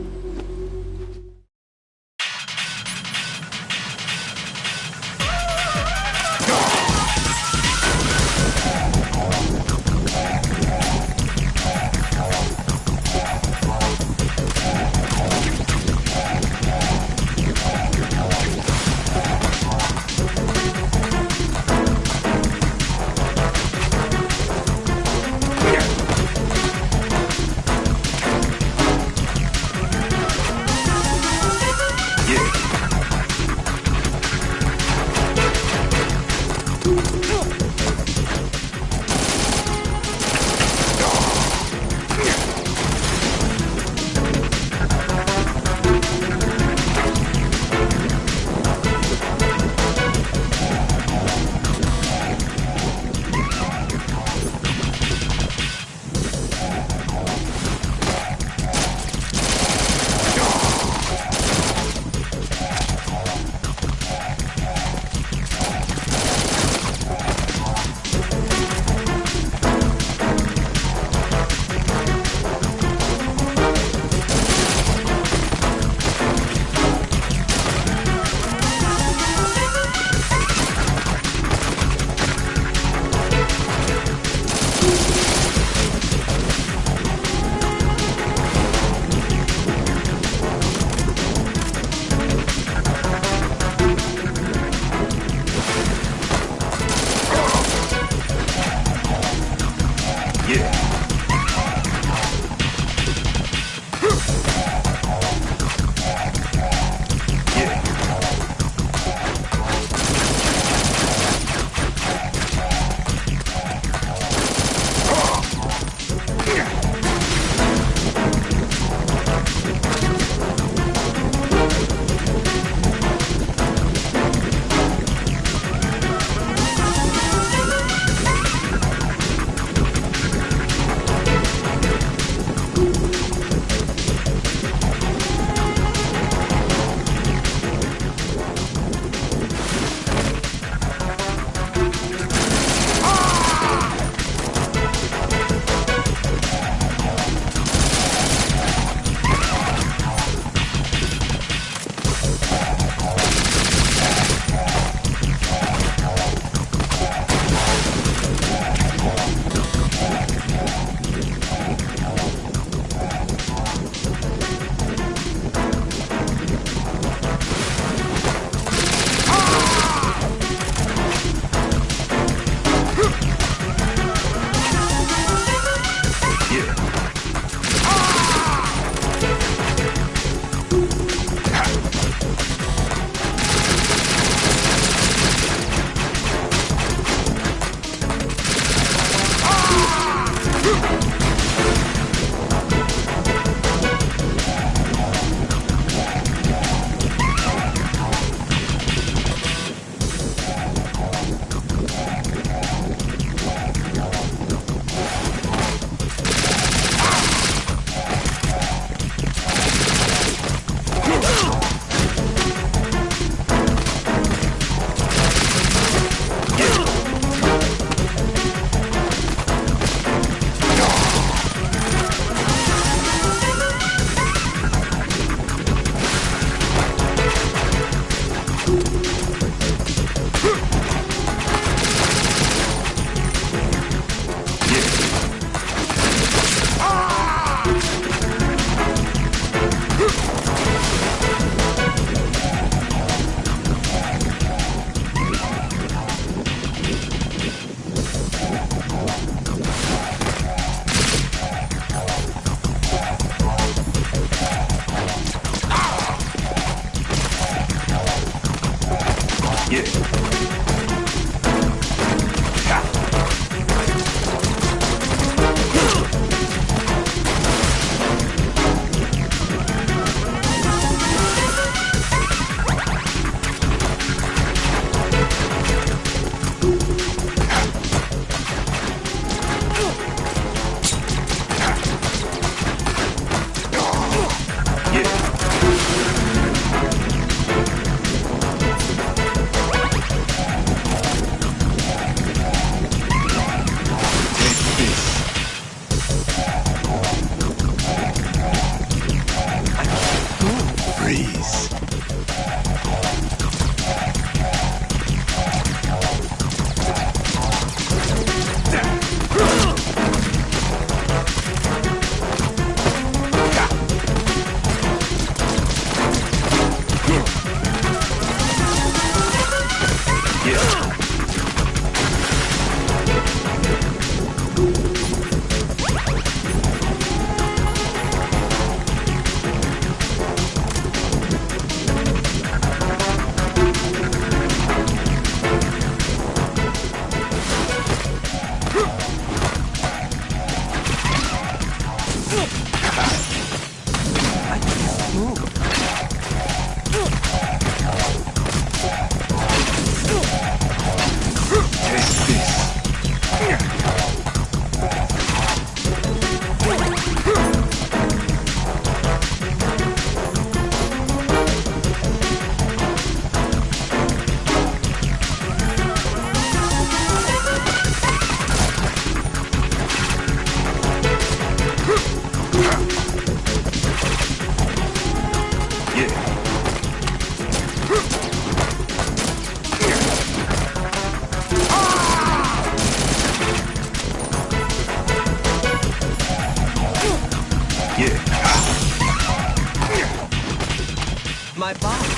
My body.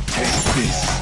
Take this.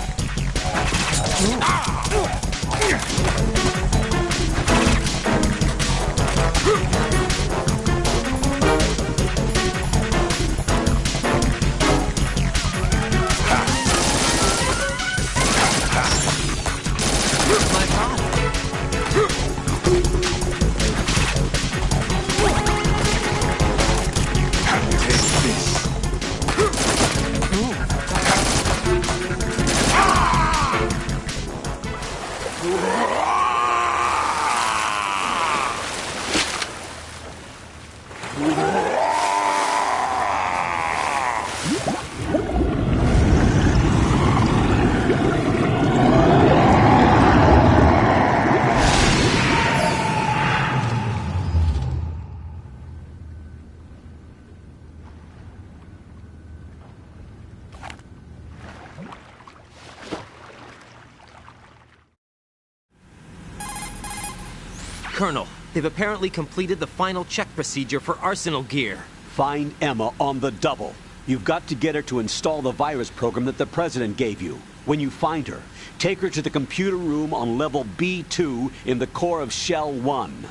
Colonel, they've apparently completed the final check procedure for Arsenal gear. Find Emma on the double. You've got to get her to install the virus program that the President gave you. When you find her, take her to the computer room on level B2 in the core of Shell 1.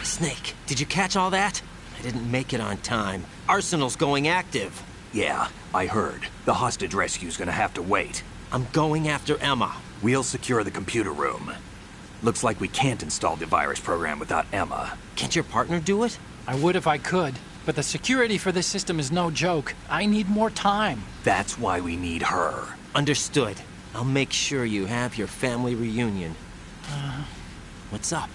Snake, did you catch all that? I didn't make it on time. Arsenal's going active. Yeah, I heard. The hostage rescue's gonna have to wait. I'm going after Emma. We'll secure the computer room. Looks like we can't install the virus program without Emma. Can't your partner do it? I would if I could, but the security for this system is no joke. I need more time. That's why we need her. Understood. I'll make sure you have your family reunion. What's up?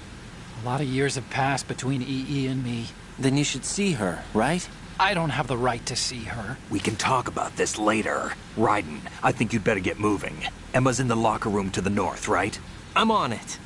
A lot of years have passed between EE and me. Then you should see her, right? I don't have the right to see her. We can talk about this later. Raiden, I think you'd better get moving. Emma's in the locker room to the north, right? I'm on it.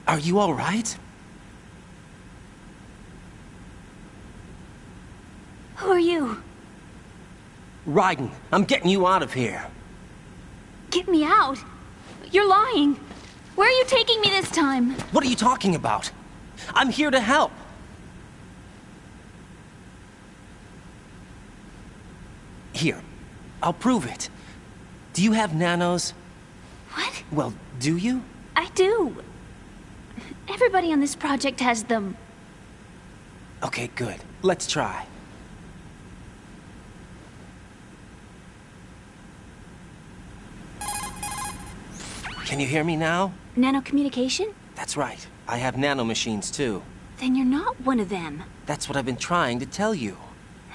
Are you all right? Who are you? Raiden, I'm getting you out of here. Get me out. You're lying. Where are you taking me this time? What are you talking about? I'm here to help. Here, I'll prove it. Do you have nanos? What? Well, do you? I do. Everybody on this project has them. Okay, good. Let's try. Can you hear me now? Nanocommunication? That's right. I have nanomachines too. Then you're not one of them. That's what I've been trying to tell you.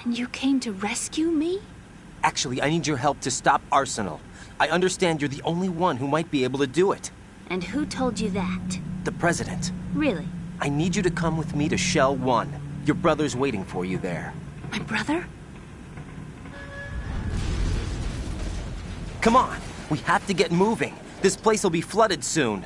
And you came to rescue me? Actually, I need your help to stop Arsenal. I understand you're the only one who might be able to do it. And who told you that? The President. Really? I need you to come with me to Shell 1. Your brother's waiting for you there. My brother? Come on! We have to get moving. This place will be flooded soon.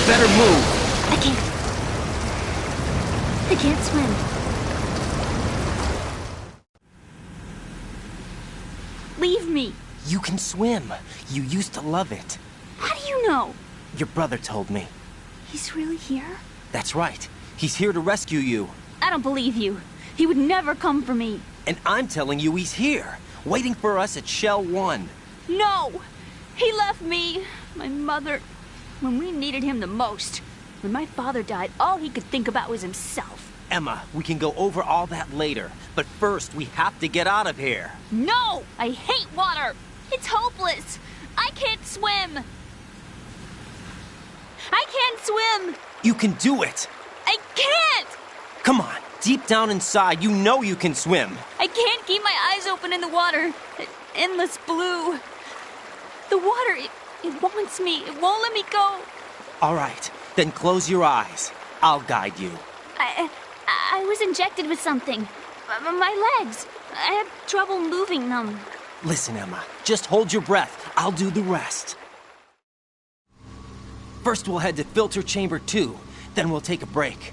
Better move! I can't swim. Leave me. You can swim. You used to love it. How do you know? Your brother told me. He's really here? That's right. He's here to rescue you. I don't believe you. He would never come for me. And I'm telling you he's here, waiting for us at Shell 1. No! He left me, my mother, when we needed him the most. When my father died, all he could think about was himself. Emma, we can go over all that later. But first, we have to get out of here. No! I hate water! It's hopeless! I can't swim! I can't swim! You can do it! I can't! Come on, deep down inside, you know you can swim. I can't keep my eyes open in the water. Endless blue. The water, it wants me. It won't let me go. All right, then close your eyes. I'll guide you. I was injected with something. My legs. I have trouble moving them. Listen, Emma, just hold your breath. I'll do the rest. First, we'll head to filter chamber 2. Then we'll take a break.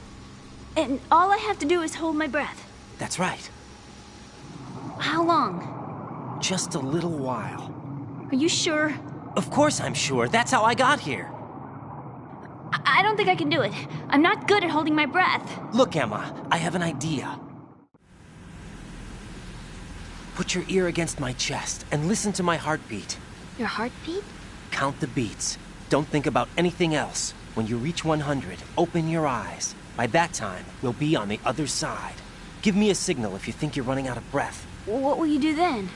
And all I have to do is hold my breath. That's right. How long? Just a little while. Are you sure? Of course I'm sure. That's how I got here. I don't think I can do it. I'm not good at holding my breath. Look, Emma, I have an idea. Put your ear against my chest and listen to my heartbeat. Your heartbeat? Count the beats. Don't think about anything else. When you reach 100, open your eyes. By that time, we'll be on the other side. Give me a signal if you think you're running out of breath. What will you do then?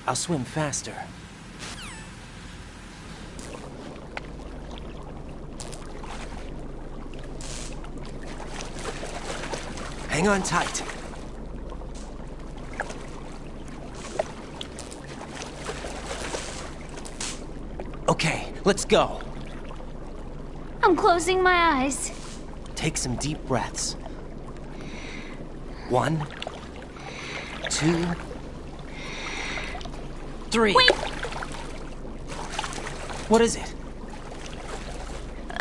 I'll swim faster. Hang on tight. Okay, let's go. I'm closing my eyes. Take some deep breaths. 1, 2, 3. Wait! What is it?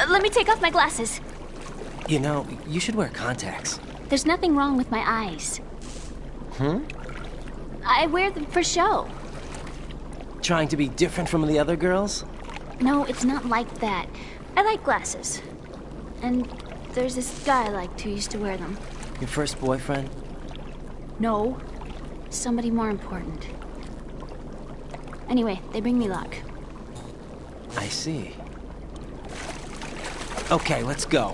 Let me take off my glasses. You know, you should wear contacts. There's nothing wrong with my eyes. I wear them for show. Trying to be different from the other girls? No, it's not like that. I like glasses. And there's this guy I liked who used to wear them. Your first boyfriend? No. Somebody more important. Anyway, they bring me luck. I see. Okay, let's go.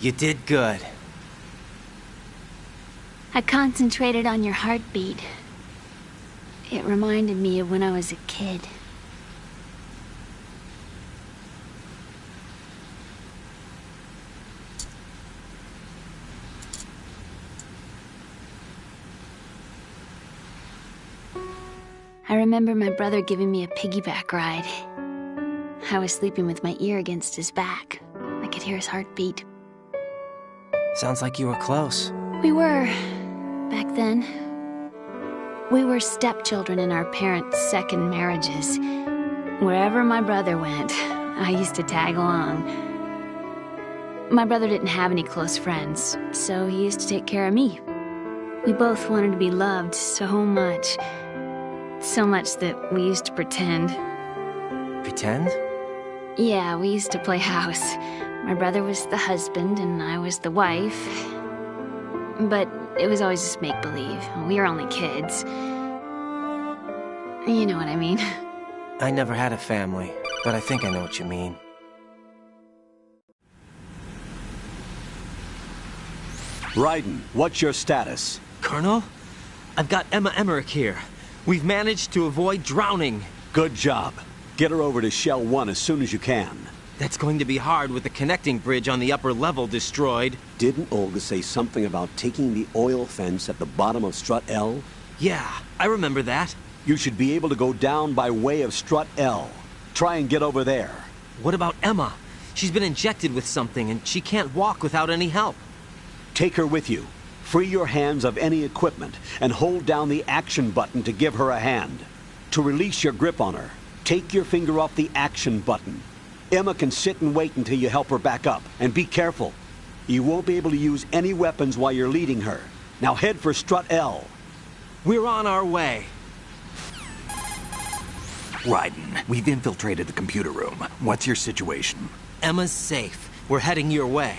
You did good. I concentrated on your heartbeat. It reminded me of when I was a kid. I remember my brother giving me a piggyback ride. I was sleeping with my ear against his back. I could hear his heartbeat. Sounds like you were close. We were, back then. We were stepchildren in our parents' second marriages. Wherever my brother went, I used to tag along. My brother didn't have any close friends, so he used to take care of me. We both wanted to be loved so much. So much that we used to pretend. Pretend? Yeah, we used to play house. My brother was the husband and I was the wife. But it was always just make-believe. We were only kids. You know what I mean. I never had a family, but I think I know what you mean. Raiden, what's your status? Colonel? I've got Emma Emmerich here. We've managed to avoid drowning. Good job. Get her over to Shell 1 as soon as you can. That's going to be hard with the connecting bridge on the upper level destroyed. Didn't Olga say something about taking the oil fence at the bottom of Strut L? Yeah, I remember that. You should be able to go down by way of Strut L. Try and get over there. What about Emma? She's been injected with something and she can't walk without any help. Take her with you. Free your hands of any equipment and hold down the action button to give her a hand. To release your grip on her, take your finger off the action button. Emma can sit and wait until you help her back up. And be careful. You won't be able to use any weapons while you're leading her. Now head for Strut L. We're on our way. Raiden, we've infiltrated the computer room. What's your situation? Emma's safe. We're heading your way.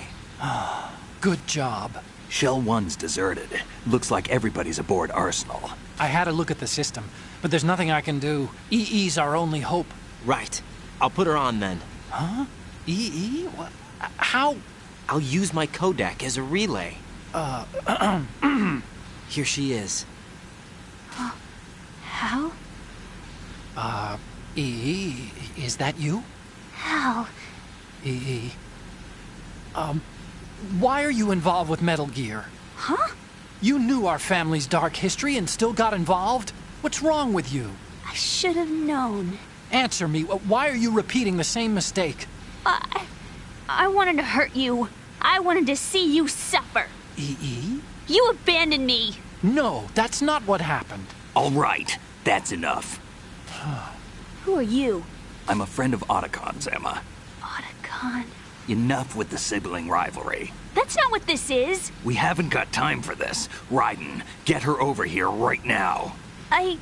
Good job. Shell 1's deserted. Looks like everybody's aboard Arsenal. I had a look at the system, but there's nothing I can do. EE's our only hope. Right. I'll put her on then. Huh? EE? What? How? I'll use my Kodak as a relay. Here she is. How? EE, is that you? How? EE. Why are you involved with Metal Gear? Huh? You knew our family's dark history and still got involved? What's wrong with you? I should have known. Answer me. Why are you repeating the same mistake? I wanted to hurt you. I wanted to see you suffer. EE? You abandoned me. No, that's not what happened. All right, that's enough. Who are you? I'm a friend of Otacon's, Emma. Otacon? Enough with the sibling rivalry. That's not what this is. We haven't got time for this. Raiden, get her over here right now. I...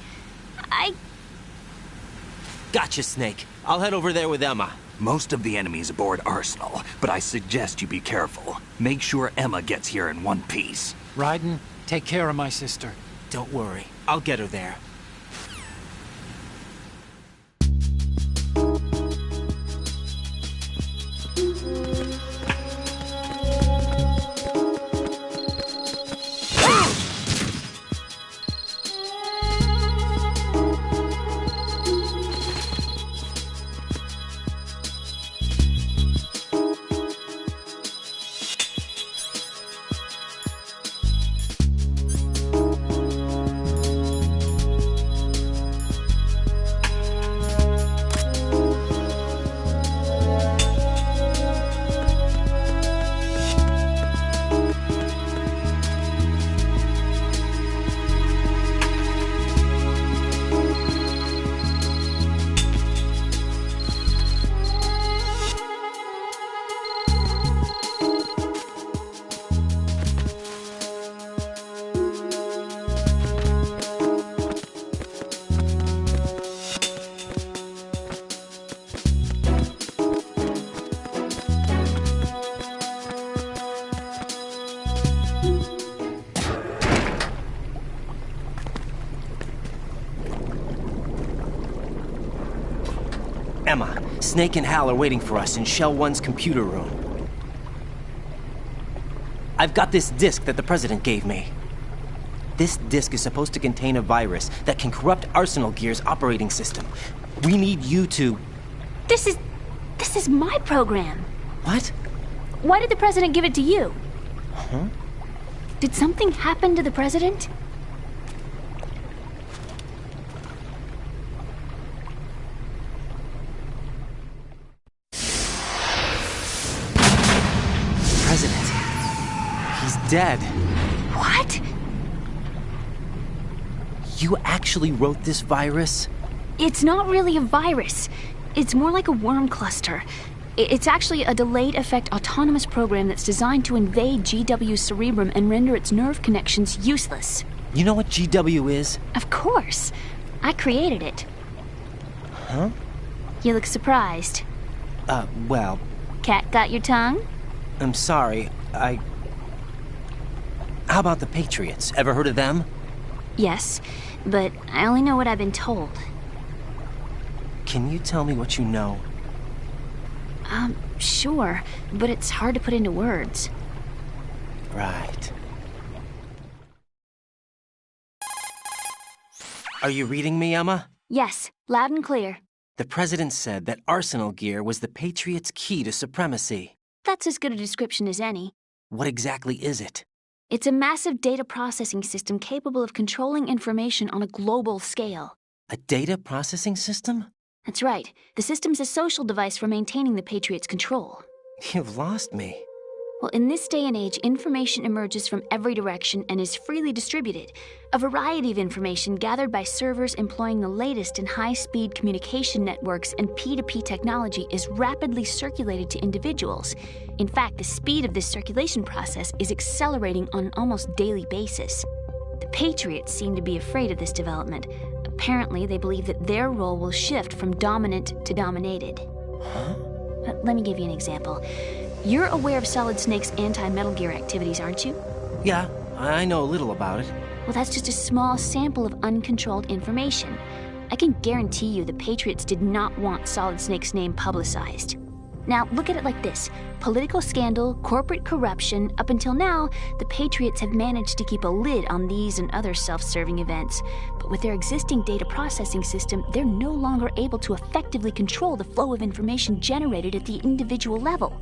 Gotcha, Snake. I'll head over there with Emma. Most of the enemy's aboard Arsenal, but I suggest you be careful. Make sure Emma gets here in one piece. Raiden, take care of my sister. Don't worry. I'll get her there. Emma, Snake and Hal are waiting for us in Shell 1's computer room. I've got this disk that the President gave me. This disk is supposed to contain a virus that can corrupt Arsenal Gear's operating system. We need you to... This is my program. What? Why did the President give it to you? Huh? Did something happen to the President? President. He's dead. What? You actually wrote this virus? It's not really a virus. It's more like a worm cluster. It's actually a delayed effect autonomous program that's designed to invade GW's cerebrum and render its nerve connections useless. You know what GW is? Of course. I created it. Huh? You look surprised. Well... Cat got your tongue? I'm sorry, How about the Patriots? Ever heard of them? Yes, but I only know what I've been told. Can you tell me what you know? Sure, but it's hard to put into words. Right. Are you reading me, Emma? Yes, loud and clear. The President said that Arsenal Gear was the Patriots' key to supremacy. That's as good a description as any. What exactly is it? It's a massive data processing system capable of controlling information on a global scale. A data processing system? That's right. The system's a social device for maintaining the Patriots' control. You've lost me. Well, in this day and age, information emerges from every direction and is freely distributed. A variety of information gathered by servers employing the latest in high-speed communication networks and P2P technology is rapidly circulated to individuals. In fact, the speed of this circulation process is accelerating on an almost daily basis. The Patriots seem to be afraid of this development. Apparently, they believe that their role will shift from dominant to dominated. Huh? Let me give you an example. You're aware of Solid Snake's anti-Metal Gear activities, aren't you? Yeah, I know a little about it. Well, that's just a small sample of uncontrolled information. I can guarantee you the Patriots did not want Solid Snake's name publicized. Now, look at it like this. Political scandal, corporate corruption, up until now, the Patriots have managed to keep a lid on these and other self-serving events. But with their existing data processing system, they're no longer able to effectively control the flow of information generated at the individual level.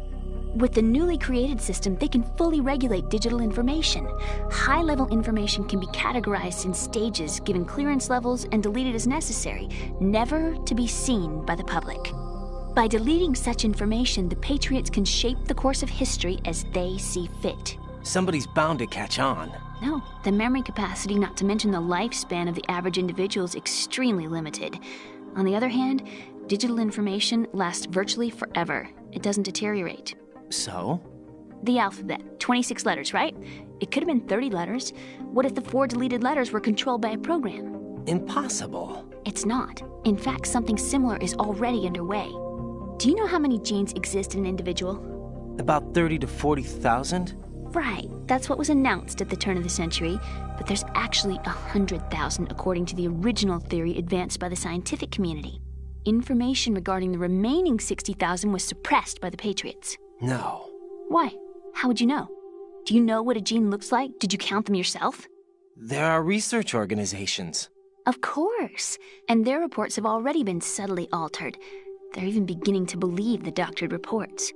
With the newly created system, they can fully regulate digital information. High-level information can be categorized in stages, given clearance levels, and deleted as necessary, never to be seen by the public. By deleting such information, the Patriots can shape the course of history as they see fit. Somebody's bound to catch on. No, the memory capacity, not to mention the lifespan of the average individual, is extremely limited. On the other hand, digital information lasts virtually forever. It doesn't deteriorate. So? The alphabet, 26 letters, right? It could have been 30 letters. What if the 4 deleted letters were controlled by a program? Impossible. It's not. In fact, something similar is already underway. Do you know how many genes exist in an individual? About 30 to 40,000? Right. That's what was announced at the turn of the century. But there's actually 100,000 according to the original theory advanced by the scientific community. Information regarding the remaining 60,000 was suppressed by the Patriots. No. Why? How would you know? Do you know what a gene looks like? Did you count them yourself? There are research organizations. Of course. And their reports have already been subtly altered. They're even beginning to believe the doctored reports.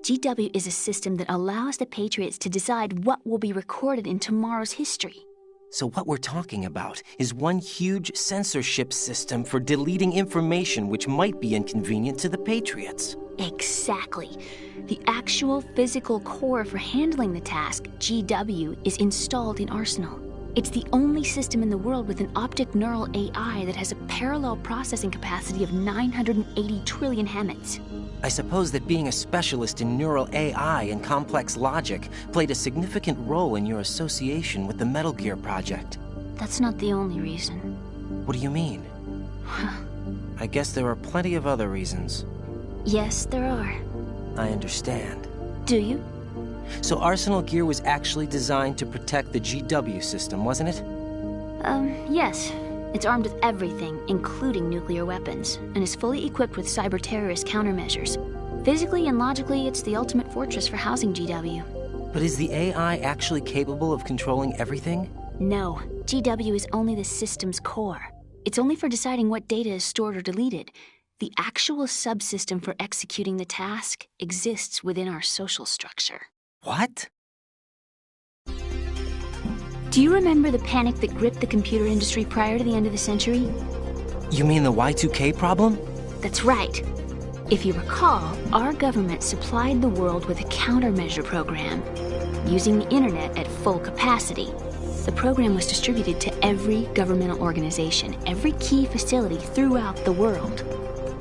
GW is a system that allows the Patriots to decide what will be recorded in tomorrow's history. So what we're talking about is one huge censorship system for deleting information which might be inconvenient to the Patriots. Exactly. The actual physical core for handling the task, GW, is installed in Arsenal. It's the only system in the world with an optic neural AI that has a parallel processing capacity of 980 trillion Hammets. I suppose that being a specialist in neural AI and complex logic played a significant role in your association with the Metal Gear project. That's not the only reason. What do you mean? I guess there are plenty of other reasons. Yes, there are. I understand. Do you? So Arsenal Gear was actually designed to protect the GW system, wasn't it? Yes. It's armed with everything, including nuclear weapons, and is fully equipped with cyber-terrorist countermeasures. Physically and logically, it's the ultimate fortress for housing GW. But is the AI actually capable of controlling everything? No, GW is only the system's core. It's only for deciding what data is stored or deleted. The actual subsystem for executing the task exists within our social structure. What? Do you remember the panic that gripped the computer industry prior to the end of the century? You mean the Y2K problem? That's right. If you recall, our government supplied the world with a countermeasure program, using the internet at full capacity. The program was distributed to every governmental organization, every key facility throughout the world.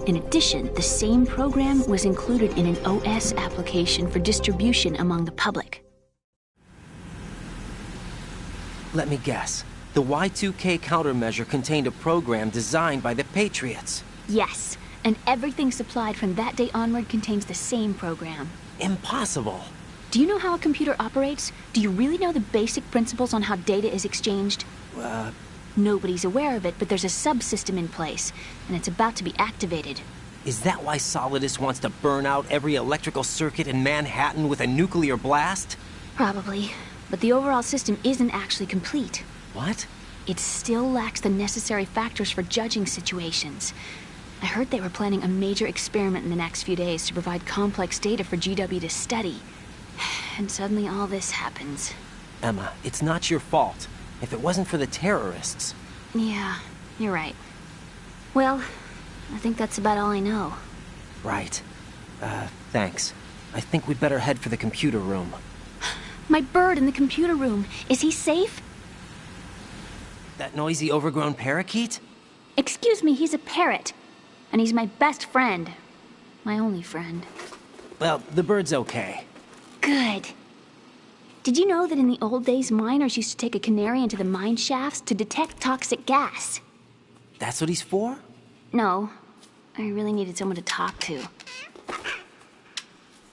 In addition, the same program was included in an OS application for distribution among the public. Let me guess. The Y2K countermeasure contained a program designed by the Patriots. Yes, and everything supplied from that day onward contains the same program. Impossible. Do you know how a computer operates? Do you really know the basic principles on how data is exchanged? Nobody's aware of it, but there's a subsystem in place, and it's about to be activated. Is that why Solidus wants to burn out every electrical circuit in Manhattan with a nuclear blast? Probably, but the overall system isn't actually complete. What? It still lacks the necessary factors for judging situations. I heard they were planning a major experiment in the next few days to provide complex data for GW to study. And suddenly all this happens. Emma, it's not your fault. If it wasn't for the terrorists... Yeah, you're right. Well, I think that's about all I know. Right. Thanks. I think we'd better head for the computer room. My bird in the computer room. Is he safe? That noisy, overgrown parakeet? Excuse me, he's a parrot. And he's my best friend. My only friend. Well, the bird's okay. Good. Did you know that in the old days, miners used to take a canary into the mine shafts to detect toxic gas? That's what he's for? No. I really needed someone to talk to.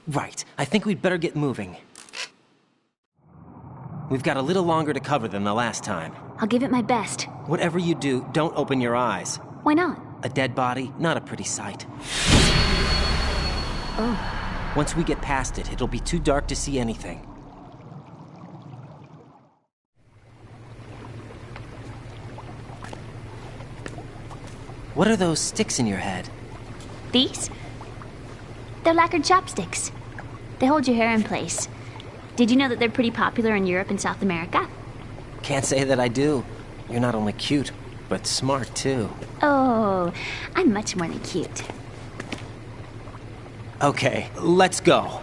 Right. I think we'd better get moving. We've got a little longer to cover than the last time. I'll give it my best. Whatever you do, don't open your eyes. Why not? A dead body, not a pretty sight. Oh. Once we get past it, it'll be too dark to see anything. What are those sticks in your head? These? They're lacquered chopsticks. They hold your hair in place. Did you know that they're pretty popular in Europe and South America? Can't say that I do. You're not only cute, but smart too. Oh, I'm much more than cute. Okay, let's go.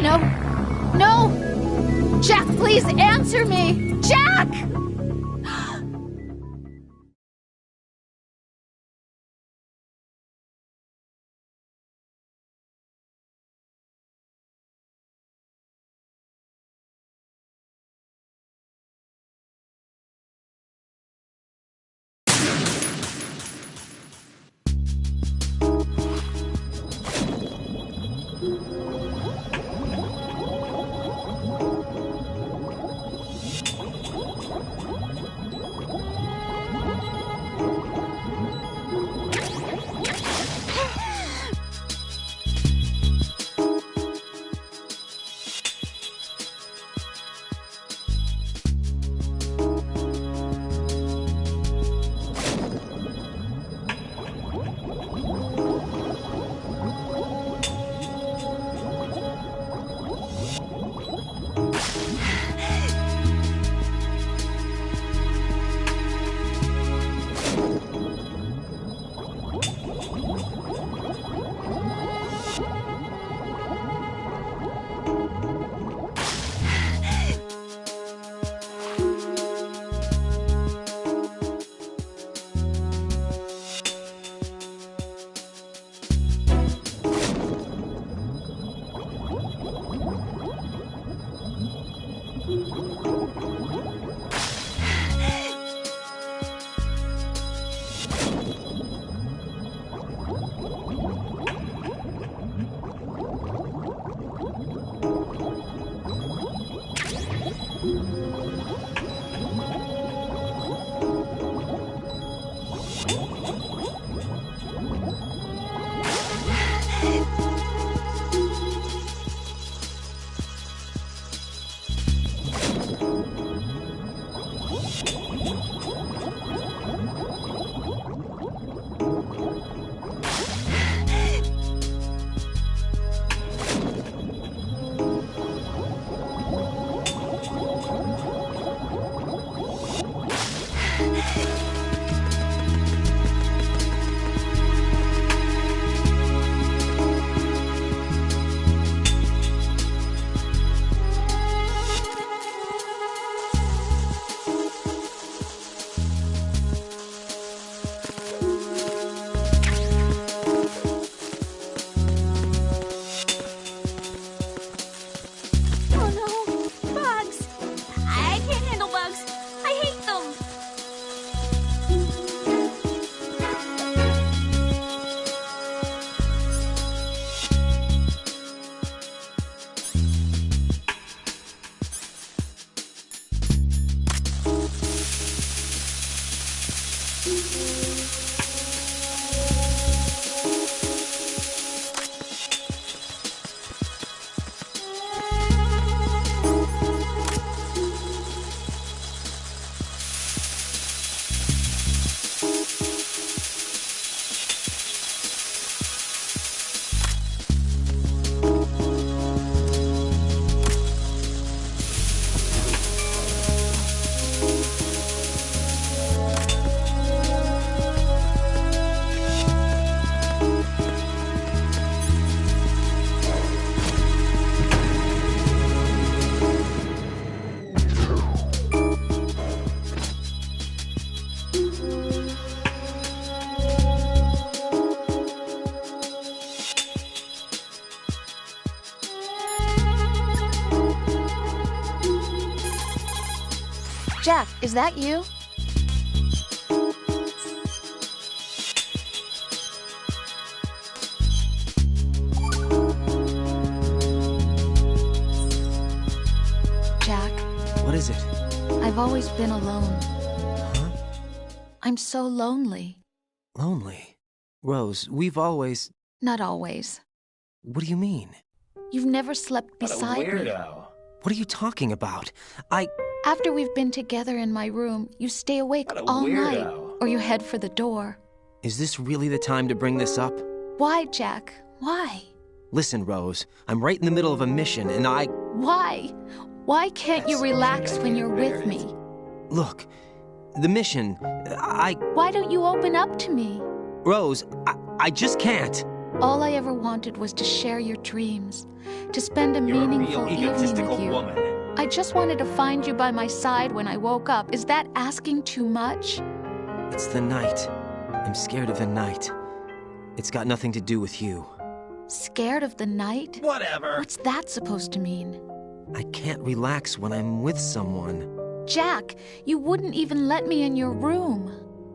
No! No! Jack, please answer me! Jack! Jack, is that you? Jack. What is it? I've always been alone. Huh? I'm so lonely. Lonely? Rose, we've always... Not always. What do you mean? You've never slept beside me. What are you talking about? After we've been together in my room, you stay awake all night, or you head for the door. Is this really the time to bring this up? Why, Jack? Why? Listen, Rose, I'm right in the middle of a mission, and Why? Why can't you relax when you're with me? Look, the mission, Why don't you open up to me? Rose, I just can't. All I ever wanted was to share your dreams, to spend a meaningful evening with you. I just wanted to find you by my side when I woke up. Is that asking too much? It's the night. I'm scared of the night. It's got nothing to do with you. Scared of the night? Whatever. What's that supposed to mean? I can't relax when I'm with someone. Jack, you wouldn't even let me in your room.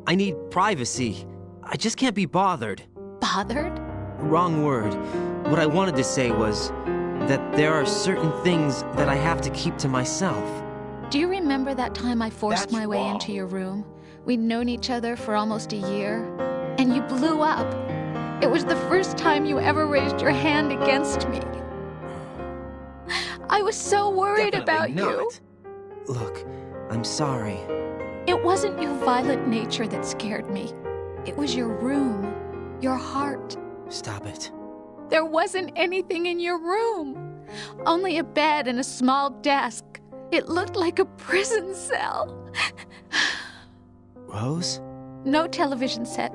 I need privacy. I just can't be bothered. Bothered? Wrong word. What I wanted to say was that there are certain things that I have to keep to myself. Do you remember that time I forced my way into your room? We'd known each other for almost a year, and you blew up. It was the first time you ever raised your hand against me. I was so worried about you. Look, I'm sorry. It wasn't your violent nature that scared me. It was your room, your heart. Stop it. There wasn't anything in your room. Only a bed and a small desk. It looked like a prison cell. Rose? No television set.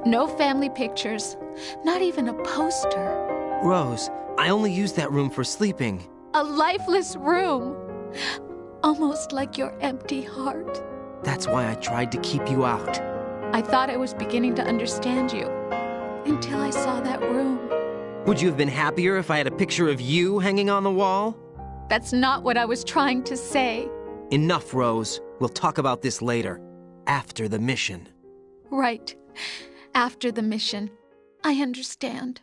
No family pictures. Not even a poster. Rose, I only use that room for sleeping. A lifeless room. Almost like your empty heart. That's why I tried to keep you out. I thought I was beginning to understand you. Until I saw that room. Would you have been happier if I had a picture of you hanging on the wall? That's not what I was trying to say. Enough, Rose. We'll talk about this later. After the mission. Right. After the mission. I understand.